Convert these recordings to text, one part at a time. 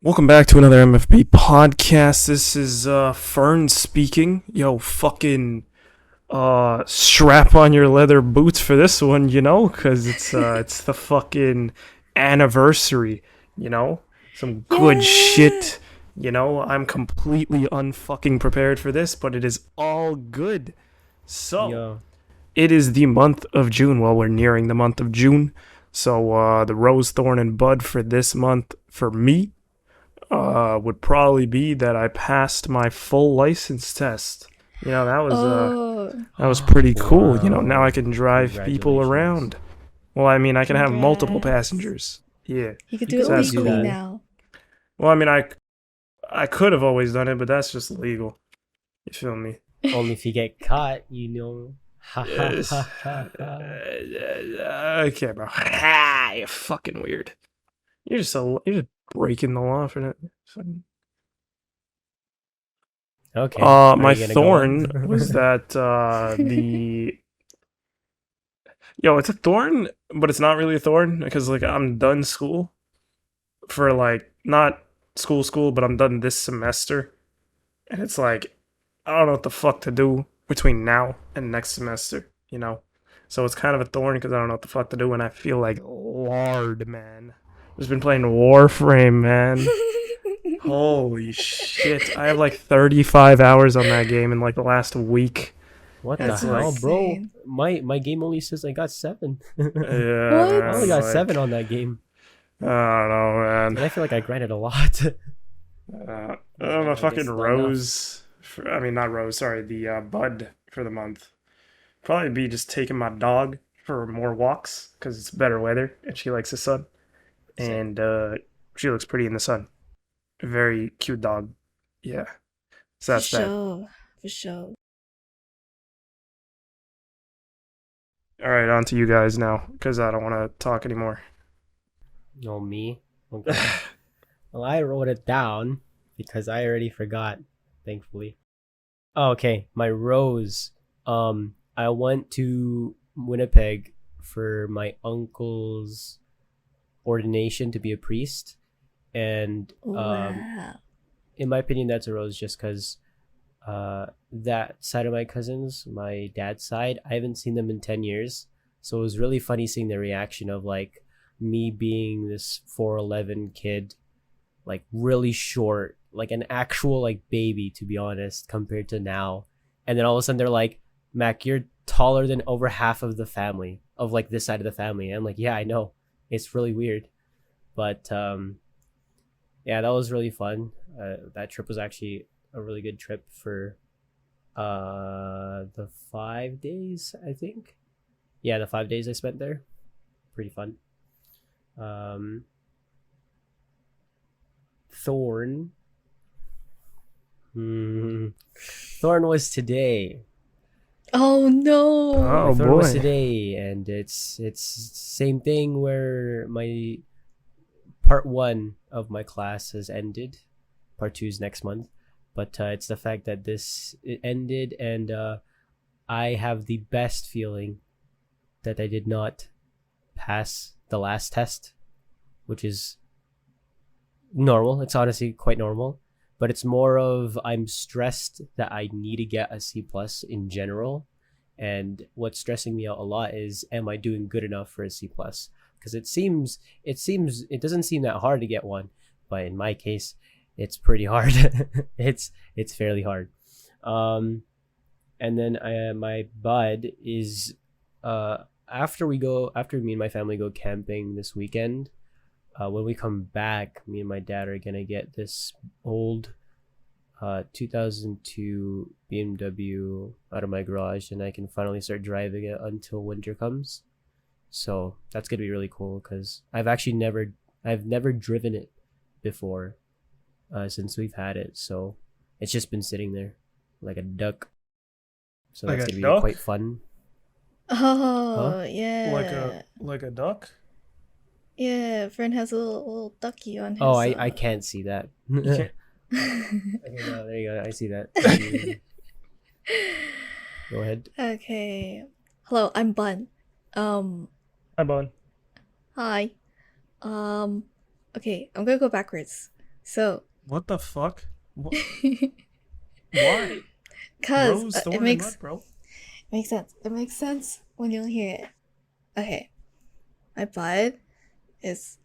Welcome back to another MFP podcast. This is Fern speaking. Yo, fucking strap on your leather boots for this one, cuz it's the fucking anniversary, you know? Some good Yeah. shit. I'm completely unfucking prepared for this, but it is all good. So, Yo, it is the month of June. Well, we're nearing the month of June. So, the rose, thorn, and bud for this month for me would probably be that I passed my full license test. Oh, That was pretty cool. Now I wow. can drive people Congratulations. around. Well, I mean, I can have multiple congrats. passengers. Yeah. You could You do could it always That's do legally that. cool. now. Well, I mean, I could have always done it, but that's just legal. You feel me? Only if you get caught, you know. Ha ha Yes. ha ha ha. Okay, bro. You're fucking weird. You're just breaking the law for that. Okay, are My you gonna go thorn on? was that the it's a thorn, but it's not really a thorn because like I'm done school for like not school, but I'm done this semester, and it's like I don't know what the fuck to do between now and next semester, So it's kind of a thorn because I don't know what the fuck to do, and I feel like lard, man. I've just been playing Warframe, man. Holy shit! I have like 35 hours on that game in like the last week. What And the That's it's hell, like, bro? insane. My game only says I got 7. yeah, I only man, What? got 7 like, on that game, I don't know, man. and I feel like I grinded a lot. My I fucking guess not enough. I mean, not rose, sorry, the bud for the month. Probably be just taking my dog for more walks because it's better weather and she likes the sun. Same. And she looks pretty in the sun. Very cute dog. Yeah. So For that's that. sure. For sure. All right, on to you guys now because I don't want to talk anymore. No, me. Okay. Well, I wrote it down because I already forgot, thankfully. Oh, okay, my rose. I went to Winnipeg for my uncle's ordination to be a priest, and Wow. in my opinion, that's a rose just because that side of my cousins, my dad's side, I haven't seen them in 10 years, so it was really funny seeing the reaction of like me being this 4'11" kid, like really short, like an actual like baby to be honest, compared to now. And then all of a sudden they're like, Mac, you're taller than over half of the family of like this side of the family. And I'm like, yeah, I know. It's really weird. But yeah, that was really fun. That trip was actually a really good trip for the 5 days, I think. Yeah, the 5 days I spent there. Pretty fun. Um Thorn. Hmm. Thorn was today. Oh My Oh no. thorn was boy. today, and it's same thing where my part 1 of my class has ended. Part 2 is next month, but it's the fact that this it ended, and I have the best feeling that I did not pass the last test, which is normal. It's honestly quite normal, but it's more of I'm stressed that I need to get a C plus in general. And what's stressing me out a lot is, am I doing good enough for a C plus? Because it doesn't seem that hard to get one, but in my case, it's pretty hard. It's fairly hard. Um, and then my bud is after me and my family go camping this weekend, when we come back, me and my dad are gonna get this old 2002 BMW out of my garage, and I can finally start driving it until winter comes. So that's gonna be really cool because I've never driven it before, since we've had it. So it's just been sitting there like a duck. So Like that's a gonna be quite duck? fun, huh? Oh, Like a yeah. like a duck? Yeah, Fern has a little ducky on Oh, his I can't see that. You can't. Okay, no, there you go. I see that. You go ahead. Okay. Hello, I'm Bun. Um, Hi, Bun. hi. Um, okay, I'm gonna go backwards. So, What the fuck? Why? cause Rose, it thorn, and nut, bro. makes sense. It makes sense when you'll hear it. Okay, my bud is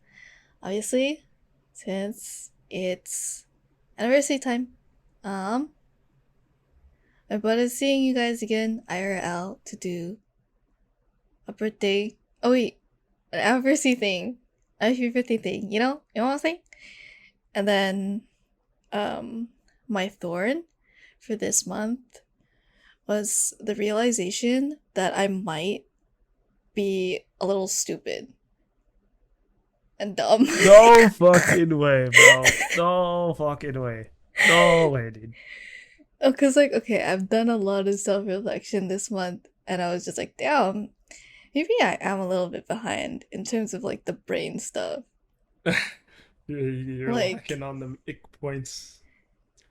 obviously since it's anniversary time. Um, my bud is seeing you guys again IRL to do a birthday. Oh wait, an anniversary thing, a happy birthday thing. You know what I'm saying? And then, um, my thorn for this month was the realization that I might be a little stupid and dumb. No fucking way, bro. No fucking way. No way, dude. Oh, cause like, okay, I've done a lot of self reflection this month, and I was just like, damn, maybe I am a little bit behind in terms of like the brain stuff. You're Like, lacking on the ick points.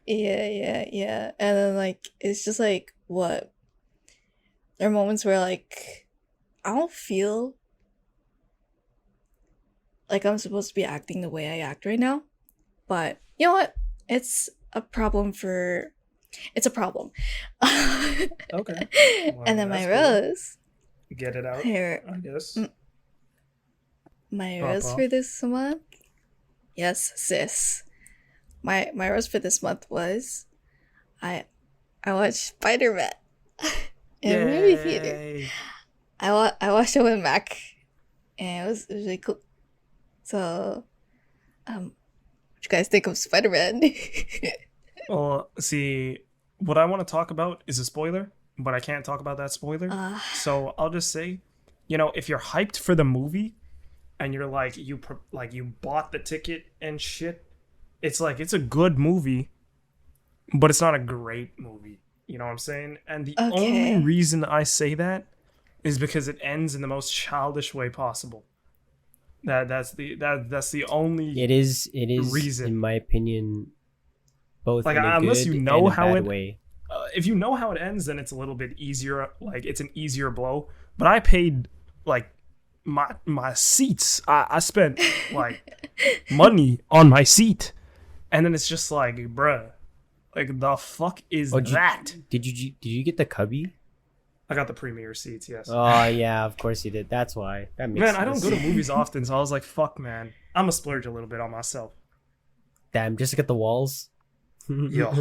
yeah, and then like it's just like what there are moments where like I don't feel like I'm supposed to be acting the way I act right now, but you know what? It's a problem for it's a problem. Okay. Well, I And mean, then my that's cool. rose, Get it out, here, I guess. my Pop rose for off. this month. Yes, sis. My rose for this month was I I watched Spider Man in a movie theater. Yay. I watched it with Mac, and it was really cool. So, what you guys think of Spider Man? Well, see, what I want to talk about is a spoiler, but I can't talk about that spoiler. uh, So I'll just say, if you're hyped for the movie and you're like you bought the ticket and shit, it's like it's a good movie, but it's not a great movie. You know what I'm saying? And the only okay, reason I say that is because it ends in the most childish way possible. That's the only It is in reason. my opinion both Like in a unless you good know and a how bad it way. if you know how it ends, then it's a little bit easier. Like it's an easier blow. But I paid like my seats. I spent like money on my seat, and then it's just like, bruh, like the fuck is Oh, that? did you get the cubby? I got the premiere seats. Yes, Oh yeah, of course you did. That's why. That makes man. I don't sense. go to movies often, so I was like, fuck, man. I'm a splurge a little bit on myself. Damn, just to get the walls. Yo,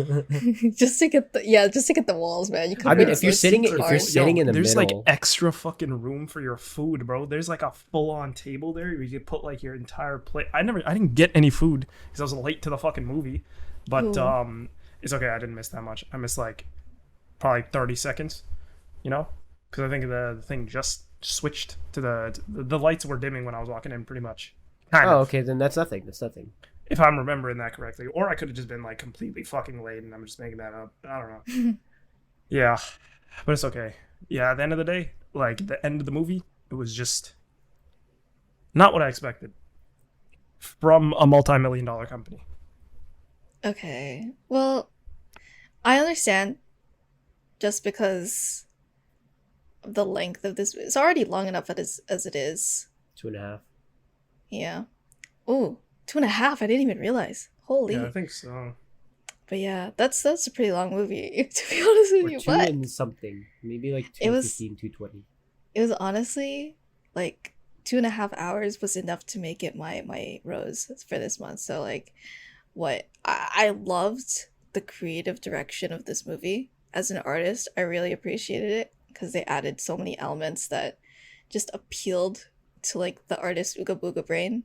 just to get the walls, man. You could I mean, have if you're sitting in the there's like middle, extra fucking room for your food, bro. There's like a full on table there where you could put like your entire plate. I didn't get any food because I was late to the fucking movie, but Ooh. it's okay. I didn't miss that much. I missed like probably 30 seconds, because I think the thing just switched to the lights were dimming when I was walking in, pretty much. Kind oh of, okay, then that's nothing. That's nothing. if I'm remembering that correctly, or I could have just been like completely fucking late and I'm just making that up. I don't know. Yeah, but it's okay. Yeah, at the end of the day, like the end of the movie, it was just not what I expected from a multi-million dollar company. Okay. Well, I understand just because of the length of this. It's already long enough as it is. 2.5. Yeah. Ooh, 2.5. I didn't even realize. Holy. Yeah, I think so. But yeah, that's a pretty long movie to be honest with Or you. two But and something. Maybe like it was 215, 220. it was honestly like 2.5 hours was enough to make it my rose for this month. So like, what I loved the creative direction of this movie. As an artist, I really appreciated it because they added so many elements that just appealed to like the artist Ooga Booga brain.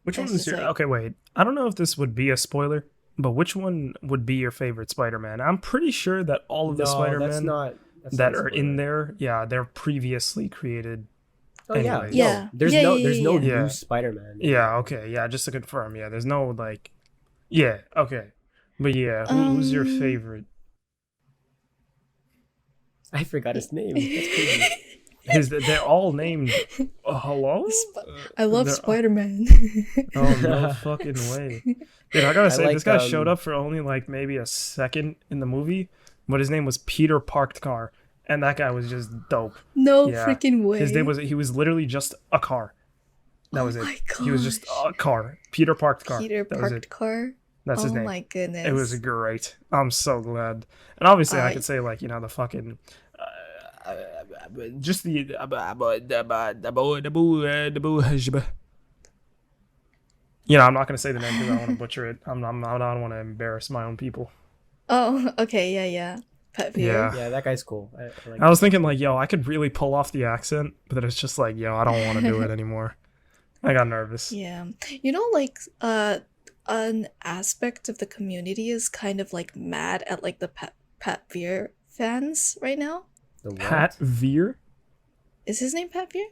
Which And one it's is just your? like, Okay, wait. I don't know if this would be a spoiler, but which one would be your favorite Spider-Man? I'm pretty sure that all of the No, that's Spider-Man not. That's that not are in spoiler. there, yeah, they're previously created. Oh yeah, Anyways. no. yeah, There's yeah, no. yeah, There's yeah, no yeah. new Yeah, Spider-Man. yeah, okay, yeah. Just to confirm, yeah. There's no like, yeah, okay, but yeah, who's your Um, favorite? I forgot his name. That's crazy. They're all named. Hello? I love They're Spider Man. oh no fucking way, dude! I gotta I say, this like guy showed up for only like maybe a second in the movie, but his name was Peter Parked Car, and that guy was just dope. No Yeah, freaking his name way. was he was literally just a car. That Oh was it. my He was just gosh. a car. Peter parked car. Peter That was it. parked car. That's his Oh name. my It was goodness. great. I'm so glad. And obviously, I Uh, could say like the fucking just the I'm not gonna say the name because I want to butcher it. I don't want to embarrass my own people. oh, okay, yeah, yeah. Pet peeve. Yeah. Yeah, that guy's cool. I like I was that thinking guy's like, yo, I could really pull off the accent, but then it's just like, yo, I don't want to do it anymore. I got nervous. Yeah. Like an aspect of the community is kind of like mad at like the Pat Veer fans right now. cool. The Pat what? Veer, Is his name Pat Veer?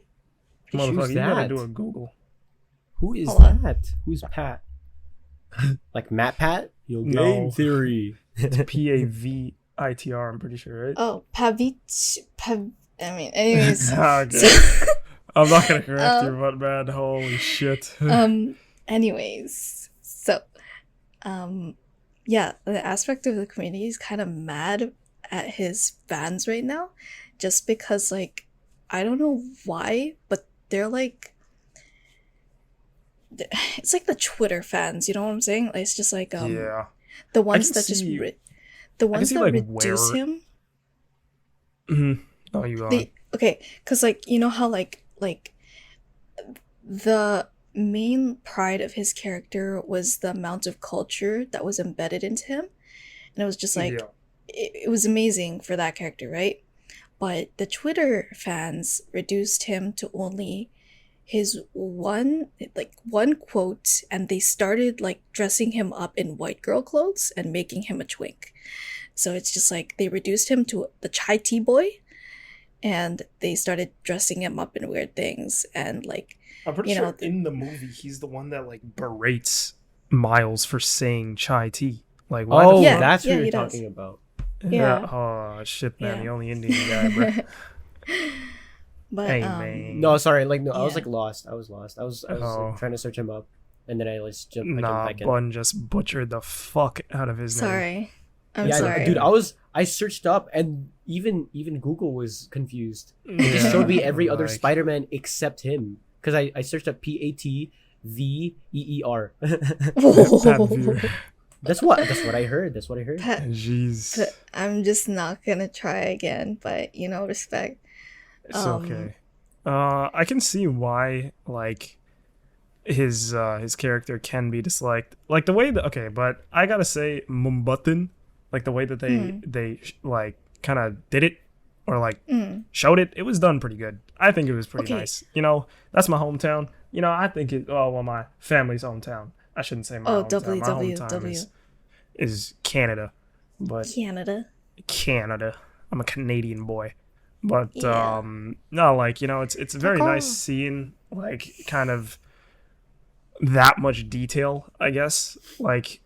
Who's motherfucker, you gotta that? do a Google. Who is Hold on. that? Who's Pat? Like Matt Pat? Yo, No. game theory. PAVITR. I'm pretty sure, right? Oh, Pavich Pav I mean, anyways. Okay. I'm not gonna correct you, Um, but man, holy shit. anyways. So, yeah, the aspect of the community is kind of mad at his fans right now just because like I don't know why, but they're like it's like the Twitter fans, you know what I'm saying? Like, it's just like Yeah. the I ones can that just see. the I can ones see that like reduce where. him. No, you go on. They okay, cuz like you know how like the main pride of his character was the amount of culture that was embedded into him, and it was just like Yeah. it was amazing for that character, right? But the Twitter fans reduced him to only his one quote, and they started like dressing him up in white girl clothes and making him a twink. So it's just like they reduced him to the chai tea boy, and they started dressing him up in weird things, and like I'm pretty you know sure in the movie he's the one that like berates Miles for saying chai tea. Like, why the Oh, Yeah, fuck? that's who yeah, you're he does. talking about. Yeah. Yeah. Oh shit, man. Yeah. The only Indian guy, bro. But Hey, man. No, sorry. Like, no, I was yeah. like lost. I was lost. I was Oh. like, trying to search him up, and then I jumped Nah, back in. Bun just butchered the fuck out of his name. Sorry. I'm Yeah, sorry. dude. I searched up, and even Google was confused. It just Yeah, showed me every other like- Spider-Man except him, because I searched up PATVEER. Pat Veer. That's what I heard. That's what I heard. Jeez. But I'm just not gonna try again, but respect. It's okay. I can see why like his character can be disliked. Like the way that but I gotta say Mumbattan, like the way that they like kind of did it or like showed it, it was done pretty good. I think it was pretty Okay. nice. That's my hometown. I think my family's hometown. I shouldn't say my Oh, hometown. My WWW. hometown is Canada, but Canada. Canada. I'm a Canadian boy. But Yeah. no, like, it's very Fuck nice off. seeing like kind of that much detail, I guess. Like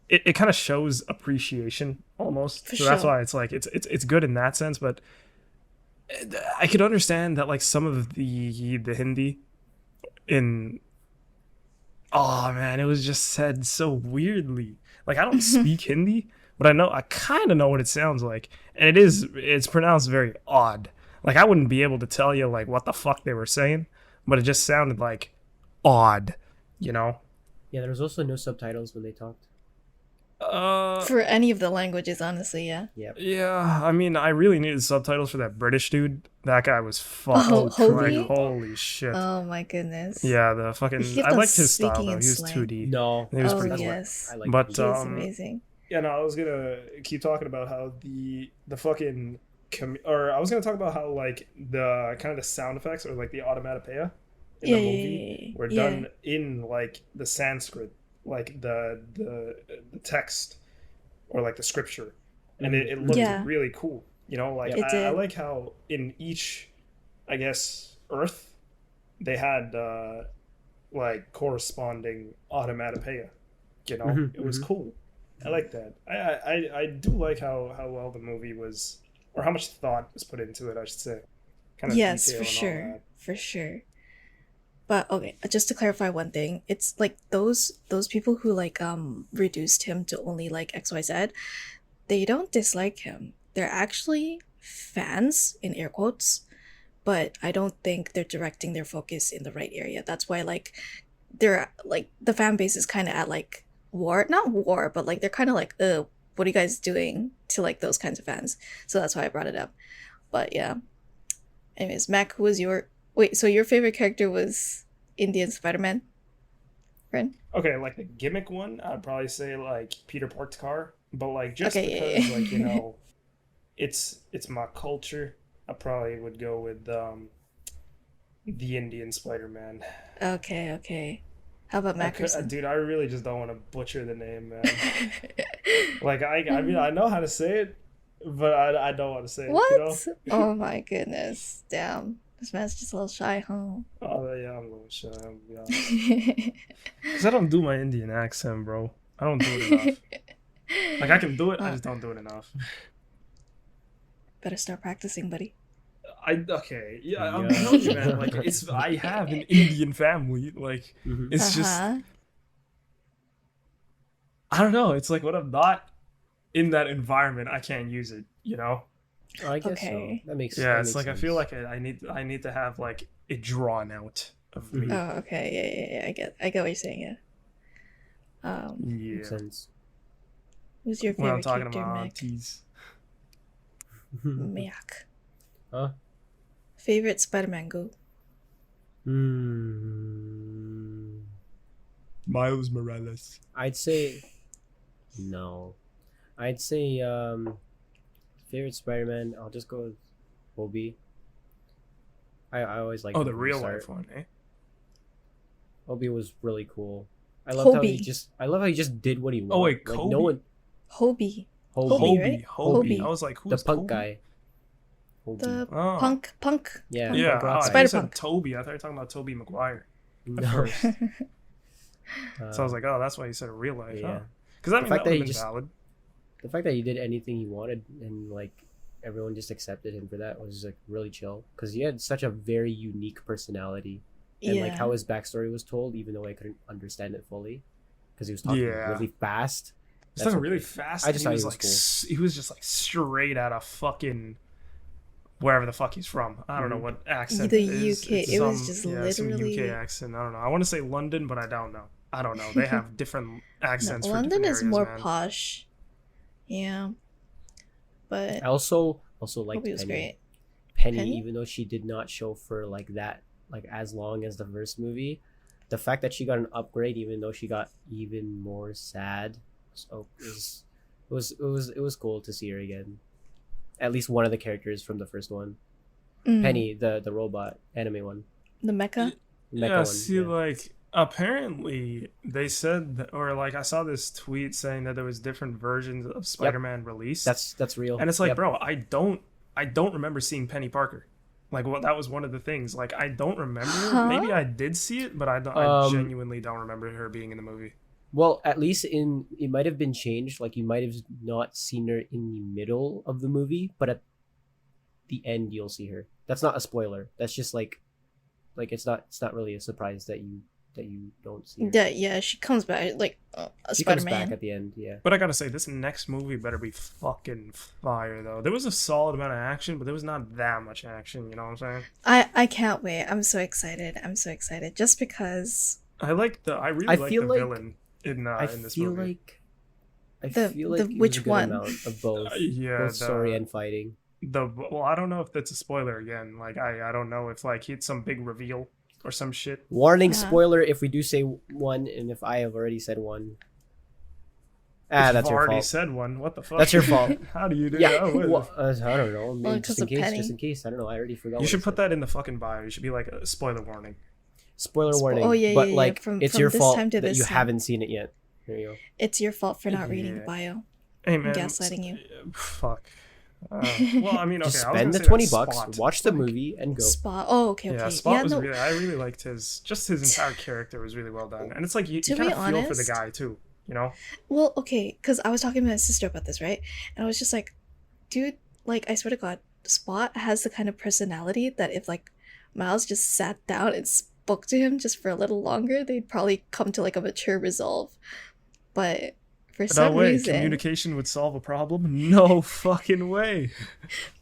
it kind of shows appreciation almost. For So that's sure. why it's like it's good in that sense, but I could understand that like some of the Hindi in oh man, it was just said so weirdly. Like I don't speak Hindi, but I kind of know what it sounds like, and it's pronounced very odd. Like I wouldn't be able to tell you like what the fuck they were saying, but it just sounded like odd, you know. Yeah, there was also no subtitles when they talked. For any of the languages, honestly, yeah. Yeah, I mean, I really needed subtitles for that British dude. That guy was fucked. Oh, Hobie? Like, holy shit. Oh my goodness. Yeah, the fucking. He kept I on liked his style speaking though. in He was slang. 2D. No, He was Oh, pretty cool. yes. I like. But He is amazing. yeah, no, I was gonna keep talking about how the fucking or I was gonna talk about how like the kind of the sound effects or like the onomatopoeia in Yeah, the yeah, movie yeah, yeah. were Yeah. done in like the Sanskrit, like the text or like the scripture, and it looked Yeah. really cool. Like It I did. like how in each, I guess, Earth they had like corresponding onomatopoeia. Mhm, It was mhm. cool. I like that. I do like how well the movie was, or how much thought was put into it, I should say. Kind of Yes, detail for and all sure. that. For sure. But okay, just to clarify one thing, it's like those people who like reduced him to only like XYZ, they don't dislike him. They're actually fans in air quotes but I don't think they're directing their focus in the right area. That's why like they're like the fan base is kind of at like war, not war, but like they're kind of like, what are you guys doing to like those kinds of fans? So that's why I brought it up. But yeah. Anyways, Mac, who was your wait? So your favorite character was Indian Spider-Man, friend? Okay, like the gimmick one, I'd probably say like Peter Park's car, but like just Okay, because like yeah. it's my culture, I probably would go with the Indian Spider-Man. Okay, okay. How about Mackerson? Dude, I really just don't want to butcher the name, man. Like I mean I know how to say it, but I don't want to say it, you know? What? Oh my goodness. Damn. This man's just a little shy, huh? Oh yeah, I'm a little shy, I'll be honest. Cause I don't do my Indian accent, bro. I don't do it enough. Like I can do it, I Uh, just don't do it enough. better start practicing, buddy. Okay, yeah, I'm Yeah. telling you, man. Like it's I have an Indian family. Like Mhm. it's just Uh-huh. I don't know. It's like when I'm not in that environment, I can't use it. You know? Oh, I guess so. Okay. Yeah, That it's makes like I feel sense. like I need to have like it drawn out of Mhm. me. Oh, okay. Yeah. I get what you're saying, yeah. Makes Yeah, sense. Who's your when I'm favorite talking to character, my Mac? aunties. Mac. Huh? Favorite Spider-Man go? Hmm. Miles Morales. I'd say no. I'd say favorite Spider-Man. I'll just go with Obi. I always liked Oh, him the from real start. life one, eh? Obi was really cool. Hobie. I love how he just did what he wanted. Oh wait, Like Kobe. no one Hobie. Hobie, Hobie, right? Hobie. Hobie. I was like, the who's punk Kobe? guy. Hobie. The Oh, punk. Yeah, Punk. yeah. punk rock Oh, I thought guy. you Spider said Punk. Toby. I thought you were talking about Toby Maguire at No. first. So I was Uh, like, oh, that's why you said real life, huh? yeah. Because I The mean, fact that would that have he been just valid. the fact that he did anything he wanted and like everyone just accepted him for that was like really chill because he had such a very unique personality and like how Yeah. his backstory was told even though I couldn't understand it fully because he was talking Yeah. really fast. He's That's talking really okay. fast. I And just he thought was he was like, cool. he was just like straight out of fucking wherever the fuck he's from. I don't know Mhm. what accent The it is. UK. It's It was some just yeah, some UK literally. accent. I don't know. I want to say London, but I don't know. I don't know. They have different No, accents for London different is areas, more man. posh. Yeah. I But also Hobie liked was Penny. great. Penny, Penny? even though she did not show for like that like as long as the first movie, the fact that she got an upgrade even though she got even more sad so it was cool to see her again. At least one of the characters from the first one. Mm, Penny, the robot anime one, the mecha? mecha Yeah, one. see, Yeah, like apparently they said, or like I saw this tweet saying that there was different versions of yep, Spider-Man released, that's real. and it's like, Yep. bro, I don't remember seeing Penny Parker. Like, well, that was one of the things. Like, I don't remember it. Huh? Maybe I did see it, but I Um. genuinely don't remember her being in the movie. Well, at least in it might have been changed. Like you might have not seen her in the middle of the movie, but at the end you'll see her. That's not a spoiler. That's just like it's not really a surprise that you don't see her. Yeah, she comes back like a She comes Spider back Man. at the end. Yeah. But I gotta say, this next movie better be fucking fire, though. There was a solid amount of action, but there was not that much action. You know what I'm saying? I can't wait. I'm so excited. I'm so excited. Just because I really I like feel the like villain I in this feel movie. like I the feel like it was which a good one? amount of both Yeah, story the and fighting. well, I don't know if that's a spoiler again. Like, I don't know if like it's some big reveal or some shit. Warning Uh-huh. spoiler if we do say one and if I have already said one. If That's you've your already fault. said one, what the fuck? That's your fault. How do you do Yeah, that? What well, I don't know. Well, Maybe because of Penny. just in case. I don't know. I already forgot. You what should I put said. that in the fucking bio. You should be like a spoiler warning. Spoiler warning. Oh, yeah, but yeah, yeah. like From it's your this fault time to that this you time. haven't seen it yet. There you go. It's your fault for not reading the Yeah. bio. Hey I'm man, gaslighting you. fuck. Well, I mean, okay, Just I was spend gonna the say 20 that bucks, Spot. watch the Like, movie, and go. Spot. Oh, okay, okay. Yeah, Spot was no. really. I really liked his entire character was really well done, and it's like you To kind be of feel for the honest, guy too. You know? well, okay, because I was talking to my sister about this, right? And I was just like, dude, like, I swear to God, Spot has the kind of personality that if, like, Miles just sat down and spoke to him just for a little longer, they'd probably come to, like, a mature resolve. But For No some way. reason, Communication would solve a problem? No fucking way.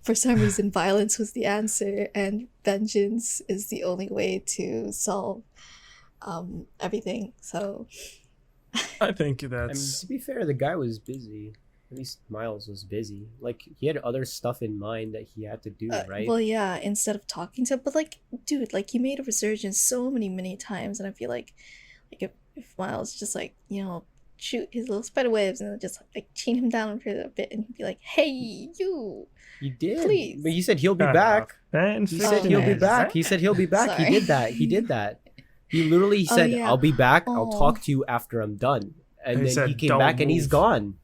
violence was the answer, and vengeance is the only way to solve everything. So I think I mean, that's. to be fair, the guy was busy. At least Miles was busy. Like he had other stuff in mind that he had to do, right? well, yeah, instead of talking to, but like, dude, like he made a resurgence so many times, and I feel like if Miles just like shoot his little spider webs and then just like chain him down for a bit, and he'd be like, "Hey, you, He did, but please." he said he'll be Kind of back. fan He said Oh, he'll fiction be okay. is back. that? He said he'll be back. He Sorry. did that. He did that. He literally Oh said, yeah. "I'll be back. I'll Oh. talk to you after I'm done." And And he then he said, came "Don't back and he's move." gone.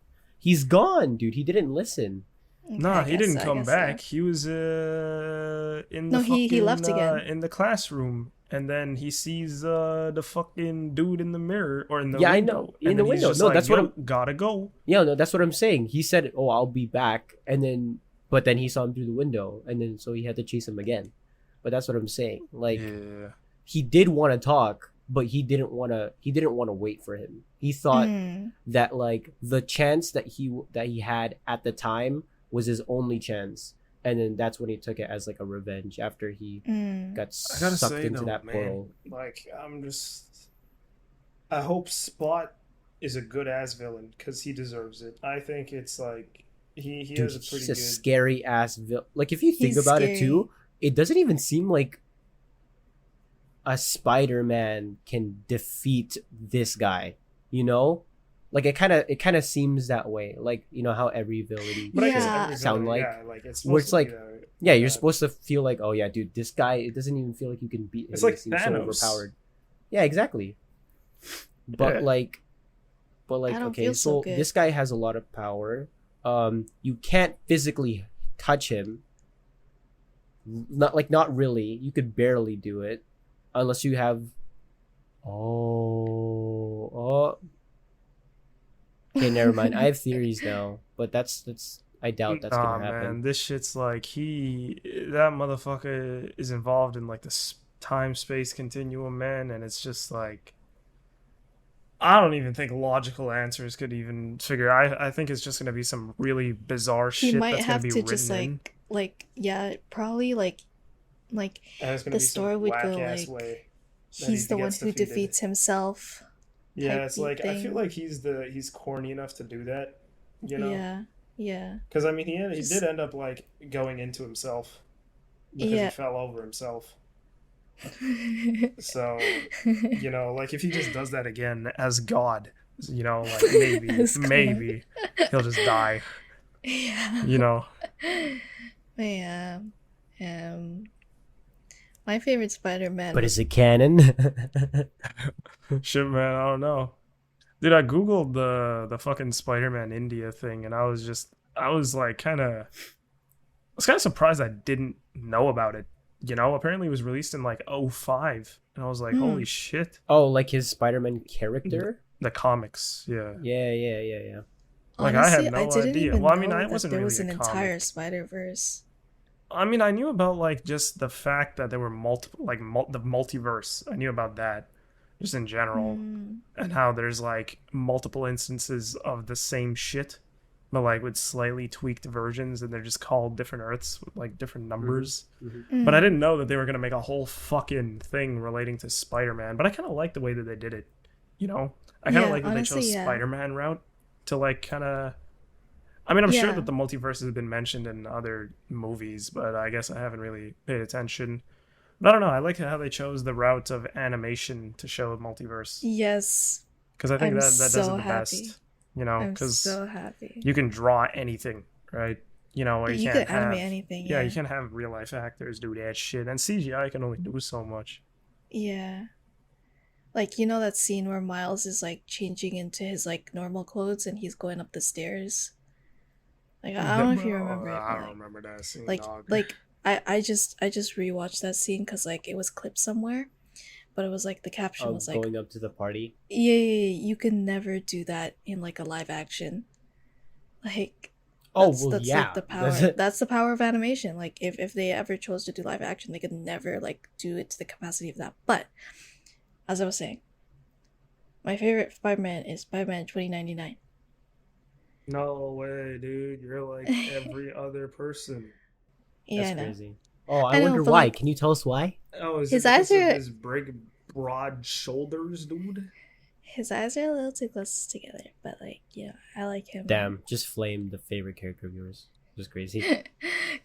He's gone, dude. He didn't listen. Okay, Nah, I he guess didn't so, I come guess so. back. He was in the No, he fucking left again. in the classroom, and then he sees the fucking dude in the mirror or in the Yeah, I know. window, In and the then he's window. just No, like, that's what "Yo, I'm. gotta go." Yeah, no, that's what I'm saying. He said, "Oh, I'll be back," and then, but then he saw him through the window, and then so he had to chase him again. But that's what I'm saying. Like Yeah, he did want to talk, but he didn't want to. He didn't want to wait for him. He thought Mm. that like the chance that he had at the time was his only chance, and then that's when he took it as like a revenge after he Mm. got I gotta sucked say into though, that man, portal. like I hope Spot is a good ass villain because he deserves it. I think it's like he Dude, has a pretty he's a good. scary ass like if you think He's about it scary. too, it doesn't even seem like a Spider-Man can defeat this guy, you know? Like it kind of seems that way. Like, you know how every villain But I guess should Yeah. every sound villain, like, yeah, like it's where supposed it's to be like, that. yeah, you're supposed to feel like, oh yeah, dude, this guy, it doesn't even feel like you can beat him. It's like He seems so Thanos. overpowered. Yeah, exactly. But Yeah. like I don't okay, feel so so good. this guy has a lot of power. You can't physically touch him. Not really. You could barely do it unless you have oh. Okay, never mind. I have theories now, but that's I doubt that's Nah, gonna happen. man, this shit's like that motherfucker is involved in like the time space continuum, man, and it's just like I don't even think logical answers could even figure. I think it's just gonna be some really bizarre He shit might that's gonna have be to just written in, yeah, probably like and it's gonna the be some story would whack go ass like way that he's the one gets who defeated. defeats himself Yeah, type it's beat like I feel thing. like he's corny enough to do that, you know? Yeah. Yeah. Because I mean, he Just did end up like going into himself because he yeah. fell over himself. So, you know, like if he just does that again as God, you know, like As God. maybe he'll just die, Yeah. you know. Yeah. My favorite Spider-Man But was is it canon? Shit, man, I don't know. Dude, I googled the fucking Spider-Man India thing, and I was like I was kind of surprised I didn't know about it. You know, apparently it was released in like '05, and I was like, holy shit. Oh, like his Spider-Man character? The comics, yeah. Yeah. Like I honestly, had I no didn't idea. even Well, I know mean, I that wasn't there really was a an entire comic. Spider-Verse. I mean, I knew about like just the fact that there were multiple, like the multiverse. I knew about that, just in general, Mm. and how there's like multiple instances of the same shit, but like with slightly tweaked versions, and they're just called different Earths with like different numbers. But I Mm. didn't know that they were gonna make a whole fucking thing relating to Spider-Man. But I kind of like the way that they did it. You know, I kind of Yeah, like that they honestly, chose yeah. Spider-Man route to like kind of. I mean, I'm sure Yeah. that the multiverse has been mentioned in other movies, but I guess I haven't really paid attention. But I don't know. I like how they chose the route of animation to show the multiverse Yes. because I think I'm that does it so the happy. best. You know, I'm because so happy. you can draw anything, right? You know, or you You can't could animate have. anything, Yeah, yeah. you can't have real life actors do that shit, and CGI can only do so much. Yeah. Like, you know that scene where Miles is like changing into his like normal clothes and he's going up the stairs? Like I don't know if you remember it, I but don't remember that scene, like dog. I just rewatched that scene because like it was clipped somewhere, but it was like the caption was like, Going up to the party. yeah, you can never do that in like a live action. Like Oh, that's well, that's yeah. like the power. That's the power of animation. Like if they ever chose to do live action, they could never like do it to the capacity of that. But as I was saying, my favorite Spider-Man is Spider-Man 2099. No way, dude. You're like every other person. Yeah, That's I know. crazy. Oh, I I know, wonder but why. like Can you tell us why? Oh, is it his eyes because of are his big, broad shoulders, dude? his eyes are a little too close together, but like, I like him. Damn, just flamed the favorite character of yours. Just crazy.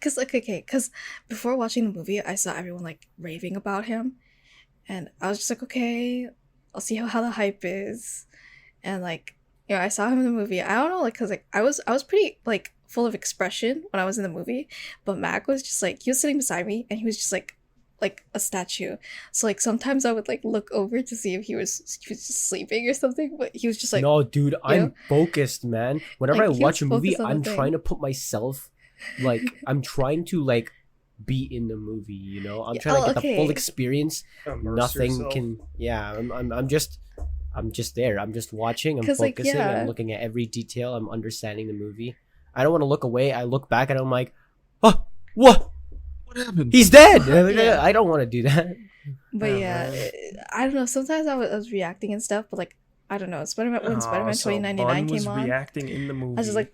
Cause like okay, cause before watching the movie, I saw everyone like raving about him, and I was just like, okay, I'll see how the hype is, and like, I saw him in the movie. I don't know, like, cause like I was pretty like full of expression when I was in the movie, but Mac was just like he was sitting beside me, and he was just like a statue. So like sometimes I would like look over to see if he was just sleeping or something, but he was just like No, dude, you know I'm focused, man. Whenever I like he watch was a movie, focused on the I'm trying thing. to put myself, like, I'm trying to like be in the movie. You know, I'm Yeah, trying to oh get the full okay, experience. Immerse Nothing yourself. can. Yeah, I'm just there. I'm just watching. I'm cause like focusing. I'm yeah. looking at every detail. I'm understanding the movie. I don't want to look away. I look back and I'm like, oh, what? What happened? He's dead. Yeah. I don't want to do that. But Yeah, yeah, man. I don't know. Sometimes I was reacting and stuff, but like I don't know. When Oh, Spider-Man so 2099 Bun came was on, reacting in the I was just movie. like,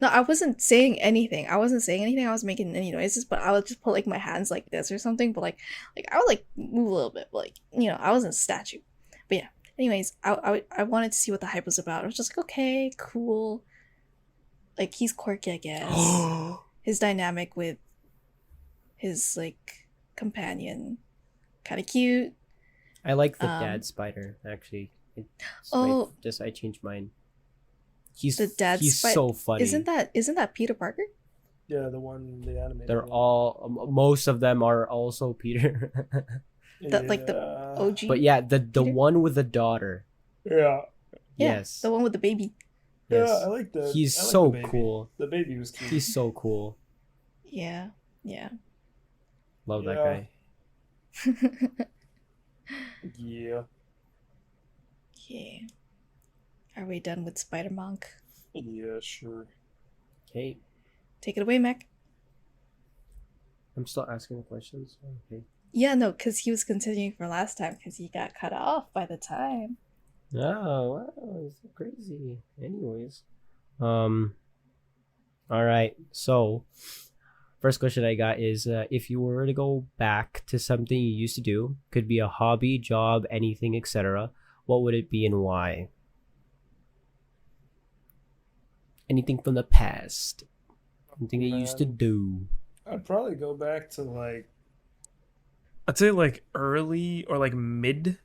no, I wasn't saying anything. I wasn't saying anything. I was making any noises, but I would just put like my hands like this or something. But like I would like move a little bit, but like I wasn't a statue. But yeah. Anyways, I wanted to see what the hype was about. I was just like, okay, cool. Like he's quirky, I guess. His dynamic with his like companion, kind of cute. I like the Um, dad spider actually. oh, Just I changed mine. the dad He's spite. so funny. Isn't that Peter Parker? Yeah, the animated They're one. all most of them are also Peter. That like the Yeah. But OG yeah, the Peter? one with the daughter. Yeah. Yeah, Yes. the one with the baby. Yeah, Yes. I like the He's I like so the baby. cool. The baby was cute. He's so cool. Yeah, yeah. Love that Yeah. guy. Yeah. Yeah. Are we done with Spider Monk? Yeah, sure. Okay. Take it away, Mac. I'm still asking the questions. Okay. Yeah, no, because he was continuing from last time because he got cut off by the time. Oh, wow, it's so crazy. Anyways. Um all right. So, first question I got is if you were to go back to something you used to do, could be a hobby, job, anything, etc., what would it be and why? Anything from the past. Something you used to Man, do. I'd probably go back to I'd say like early or like mid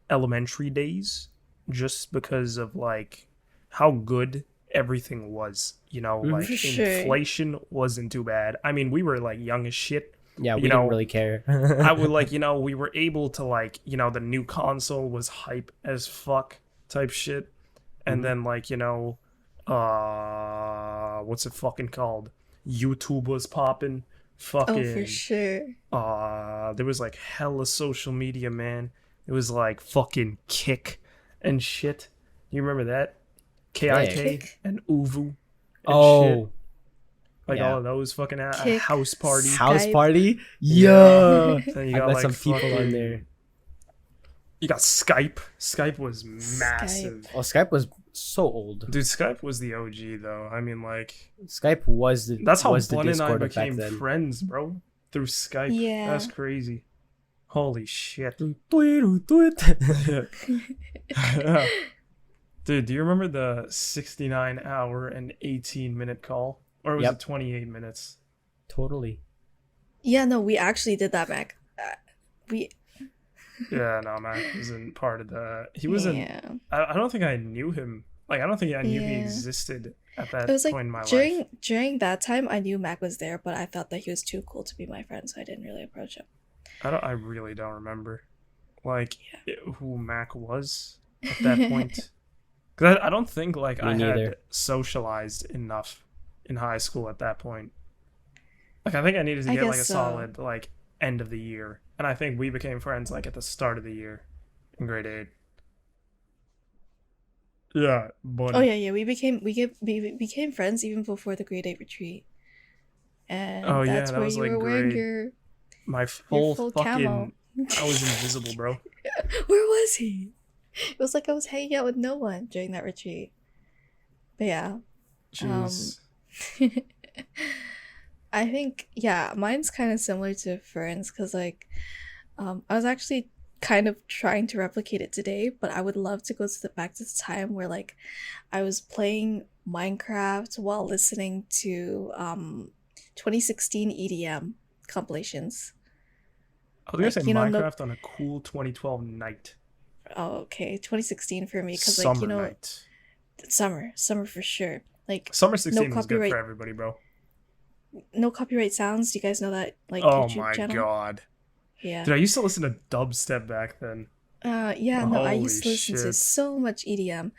elementary days, just because of like how good everything was. Mhm. For Like sure. inflation wasn't too bad. I mean, we were like young as shit. Yeah, You we didn't know, really care. I would like, we were able to like, the new console was hype as fuck type shit. And Mhm. then like, what's it fucking called? YouTube was popping. Oh, for Fucking sure. there was like hella social media, man. It was like fucking Kick and shit. You remember that? KIK Kick. Kick. and Uvu and shit. Oh, Like all yeah. of those fucking Kick. house party. House Skype. party? Yeah. Yeah. Then you I got met like some people on there. fucking you got Skype. Skype was Skype. massive. Oh, Skype was so old. Dude, Skype was the OG though. I mean like Skype was the that's how was the Bun and I Discord of back became then. friends, bro. Through Skype. Yeah. That's crazy. Holy shit. Dude, do you remember the 69-hour and 18-minute call? Or was Yep. it 28 minutes? Totally. Yeah, no, we actually did that, Mac. We Yeah, no, Mac wasn't part of the. He wasn't. yeah. I don't think I knew him. Like, I don't think I knew he Yeah. existed at It that was like point in my during life. during that time I knew Mac was there, but I felt that he was too cool to be my friend, so I didn't really approach him. I really don't remember, like, Yeah. who Mac was at that point. Because I don't think, like, Me I neither. had socialized enough in high school at that point. Like, I think I needed to I get, like, a guess so. solid, like, end of the year. And I think we became friends, like, at the start of the year in grade 8. Yeah, but Oh yeah, we became friends even before the grade 8 retreat. And oh yeah, that's that where was you like were wearing grade. My your full full fucking. camo. I was invisible, bro. Where was he? It was like I was hanging out with no one during that retreat. But yeah, um, Jeez. I think yeah, mine's kind of similar to Fern's because I was actually kind of trying to replicate it today, but I would love to go to the back to the time where like I was playing Minecraft while listening to 2016 EDM compilations. I was gonna say Like, you know, no, Minecraft on a cool 2012 night, oh, okay, 2016 for me, because, like, summer night. summer for sure. Like, Summer no 16 was good for copyright, everybody, bro. no copyright sounds. Do you guys know that, like, Oh YouTube my channel? god. Yeah. Dude, I used to listen to dubstep back then. Yeah, no, I Holy used to listen to shit. so much EDM,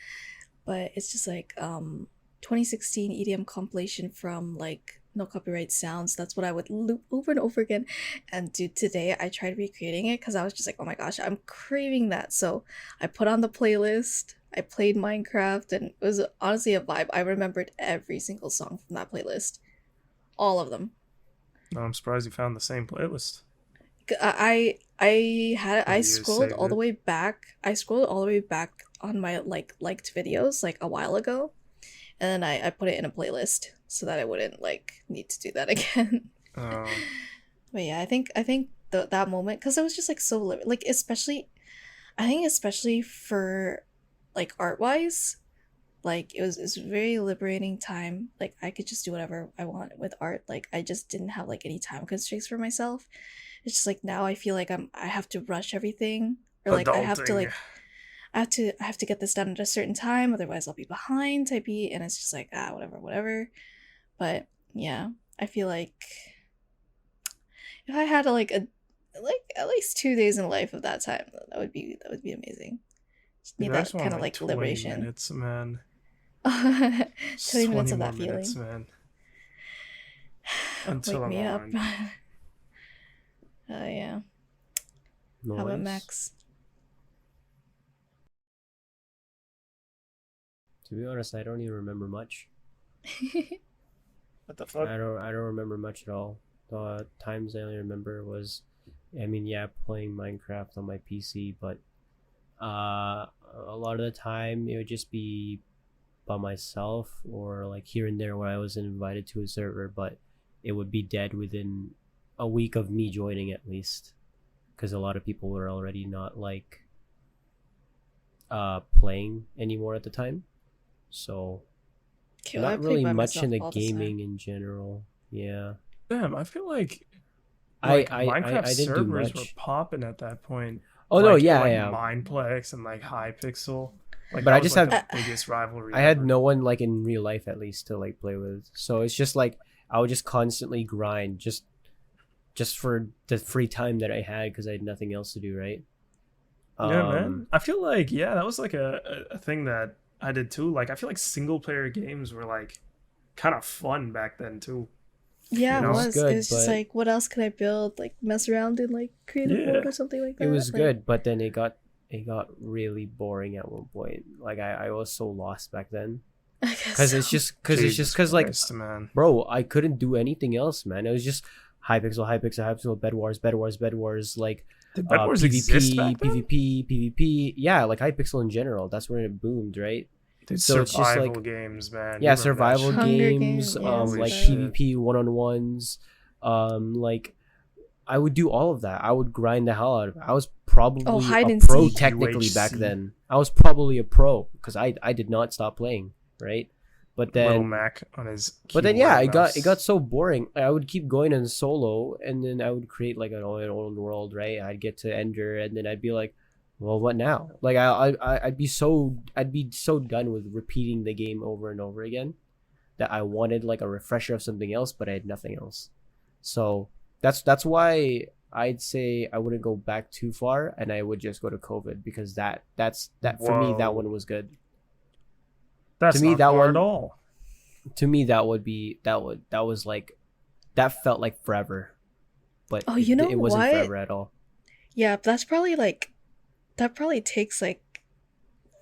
but it's just like, 2016 EDM compilation from, like, no copyright sounds. That's what I would loop over and over again. And dude, today I tried recreating it because I was just like, oh my gosh, I'm craving that. So I put on the playlist, I played Minecraft, and it was honestly a vibe. I remembered every single song from that playlist, all of them. No, I'm surprised you found the same playlist. I Or you scrolled saved all the it. way back. I scrolled all the way back on my like liked videos like a while ago, and then I put it in a playlist so that I wouldn't like need to do that again. Oh, But yeah, I think that moment because it was just like so like especially I think especially for like art wise, like it's a very liberating time. Like I could just do whatever I want with art. Like I just didn't have like any time constraints for myself. It's just like now I feel like I have to rush everything, or like adulting. I have to get this done at a certain time, otherwise I'll be behind type B, and it's just like whatever, whatever. But yeah, I feel like if I had like at least 2 days in life of that time, that would be amazing. Just Dude, need I just that want kind of like like 20 liberation. minutes, man. Just 20 minutes 20 of more that minutes, feeling. man. Until Wake I'm me up. on. Yeah. How about Noise. Max? To be honest, I don't even remember much. What the fuck? I don't remember much at all. The times I only remember was, I mean, yeah, playing Minecraft on my PC, but a lot of the time it would just be by myself or like here and there when I was invited to a server, but it would be dead within a week of me joining at least, because a lot of people were already not like playing anymore at the time. So Okay, well, I not play really by much in myself the all the time. gaming in general. Yeah. Damn, I feel I like I I, Minecraft I didn't do servers were much. popping at that point. Oh no, Or yeah, like yeah. Mineplex and like Hypixel. Like But that I was just like have the Uh, biggest rivalry I had ever. no one like in real life at least to like play with. So it's just like I would just constantly grind just for the free time that I had because I had nothing else to do, right? Yeah, Um man. I feel like yeah, that was like a thing that I did too. Like I feel like single player games were like kind of fun back then too. yeah, You it it know? was was. It good, was just but like, what else could I build? Like mess around in like creative mode Yeah. or something like it that. was Like good, but then it got really boring at one point. Like I was so lost back then. I guess Cause it's so. just cause it's just Jesus cause like Christ, man. bro, I couldn't do anything else, man. It was just Hypixel, Bed Wars, like Did Bed Wars exist PvP, back then? PvP. Yeah, like Hypixel in general. That's when it boomed, right? Dude, So it's just survival like games, man. You yeah, remember that survival shit? Hunger games, Game, yeah, Holy like survival. shit. PvP one on ones, like I would do all of that. I would grind the hell out of it. I was Oh, probably hide a and pro seek. technically back UHC. then. I was probably a pro because I did not stop playing, right? But Little then Mac on his but then keyboard yeah, and it got mouse. so boring. I would keep going in solo, and then I would create like an own world, right? I'd get to Ender, and then I'd be like, well, what now? Like I'd be so done with repeating the game over and over again that I wanted like a refresher of something else, but I had nothing else. So that's why I'd say I wouldn't go back too far, and I would just go to COVID because that for me that one Whoa. was good. To That's me not that far at one all. to me that was like that felt like forever, but Oh, you know it wasn't what? forever at all. Yeah, that's probably like that probably takes like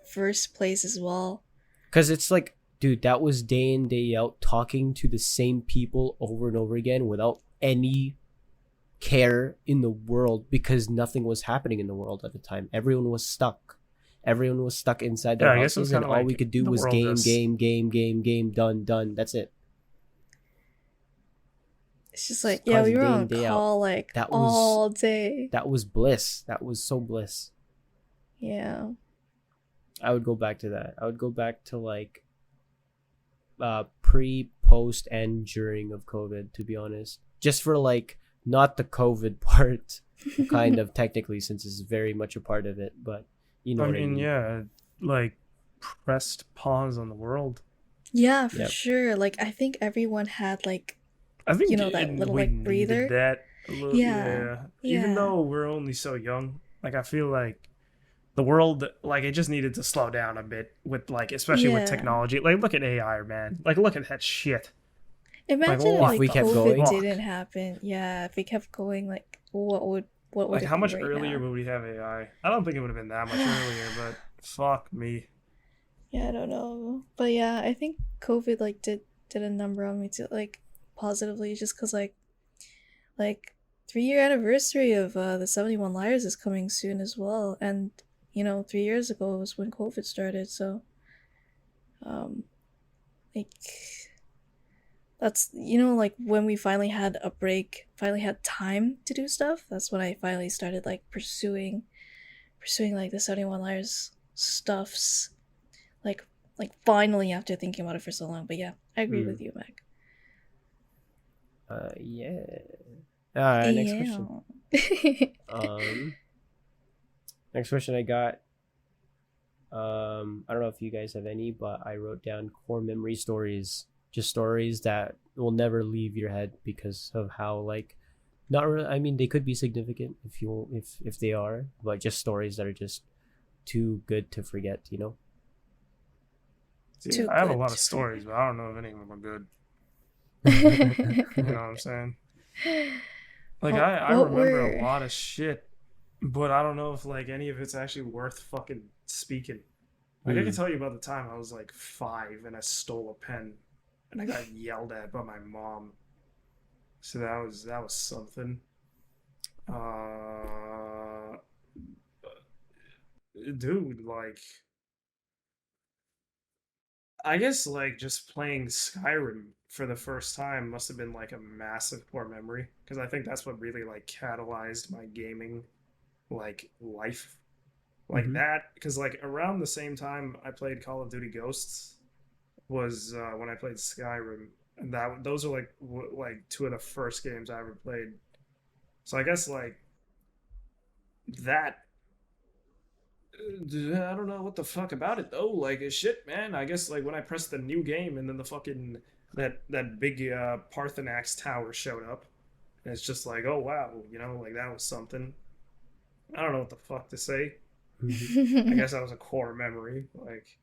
first place as well. Because it's like, dude, that was day in day out talking to the same people over and over again without any care in the world because nothing was happening in the world at the time. Everyone was stuck. Everyone was stuck inside Yeah, their I guess it was houses, and kind of all we like could do the was world game, just. game, game, game, game, done, done. That's it. It's just like, yeah, we Constant were day on in, day out. call like That was all day. that was bliss. That was so bliss. Yeah. I would go back to that. I would go back to like pre, post, and during of COVID, to be honest. Just for like not the COVID part, kind of technically, since it's very much a part of it, but you know I what I mean, mean. yeah, like pressed pause on the world. Yeah, for Yep. sure. Like I think everyone had like, I think that little we like needed breather. that a little. Yeah. Yeah, even Yeah. though we're only so young, like I feel like the world, like it just needed to slow down a bit with like, especially with Yeah. technology. Like, look at AI, man. Like, look at that shit. Like, Imagine if what If we like the kept COVID going, fuck? didn't happen. Yeah, if we kept going, like what would Like, it how be much right earlier now? would we have AI? I don't think it would have been that much earlier, but fuck me. Yeah, I don't know. But yeah, I think COVID like did a number on me too, like positively, just because like 3 year anniversary of the 71 Liars is coming soon as well, and 3 years ago was when COVID started, so um like that's like when we finally had a break, finally had time to do stuff. That's when I finally started like pursuing like the 71 Liars stuffs, like finally after thinking about it for so long. But yeah, I agree mm, with you, Mac. yeah. All right, next question. Yeah. Um, next question I got. I don't know if you guys have any, but I wrote down core memory stories, just stories that will never leave your head because of how like, not really. I mean, they could be significant if they are, but just stories that are just too good to forget. You know. See, Too I have a good lot of to stories, forget. but I don't know if any of them are good. You know what I'm saying? Like, Oh, I what remember a were lot of shit, but I don't know if like any of it's actually worth fucking speaking. Like, I can Hmm. tell you about the time I was like 5 and I stole a pen and I got yelled at by my mom. So that was something. Uh, dude, like I guess like just playing Skyrim for the first time must have been like a massive core memory because I think that's what really like catalyzed my gaming like life like Mm-hmm. that because like around the same time I played Call of Duty Ghosts was when I played Skyrim and that those are like like two of the first games I ever played. So I guess like that I don't know what the fuck about it though. Like shit, man. I guess like when I pressed the new game and then the fucking that big Parthenax tower showed up, and it's just like, oh wow, like that was something. I don't know what the fuck to say. Mm-hmm. I guess that was a core memory. Like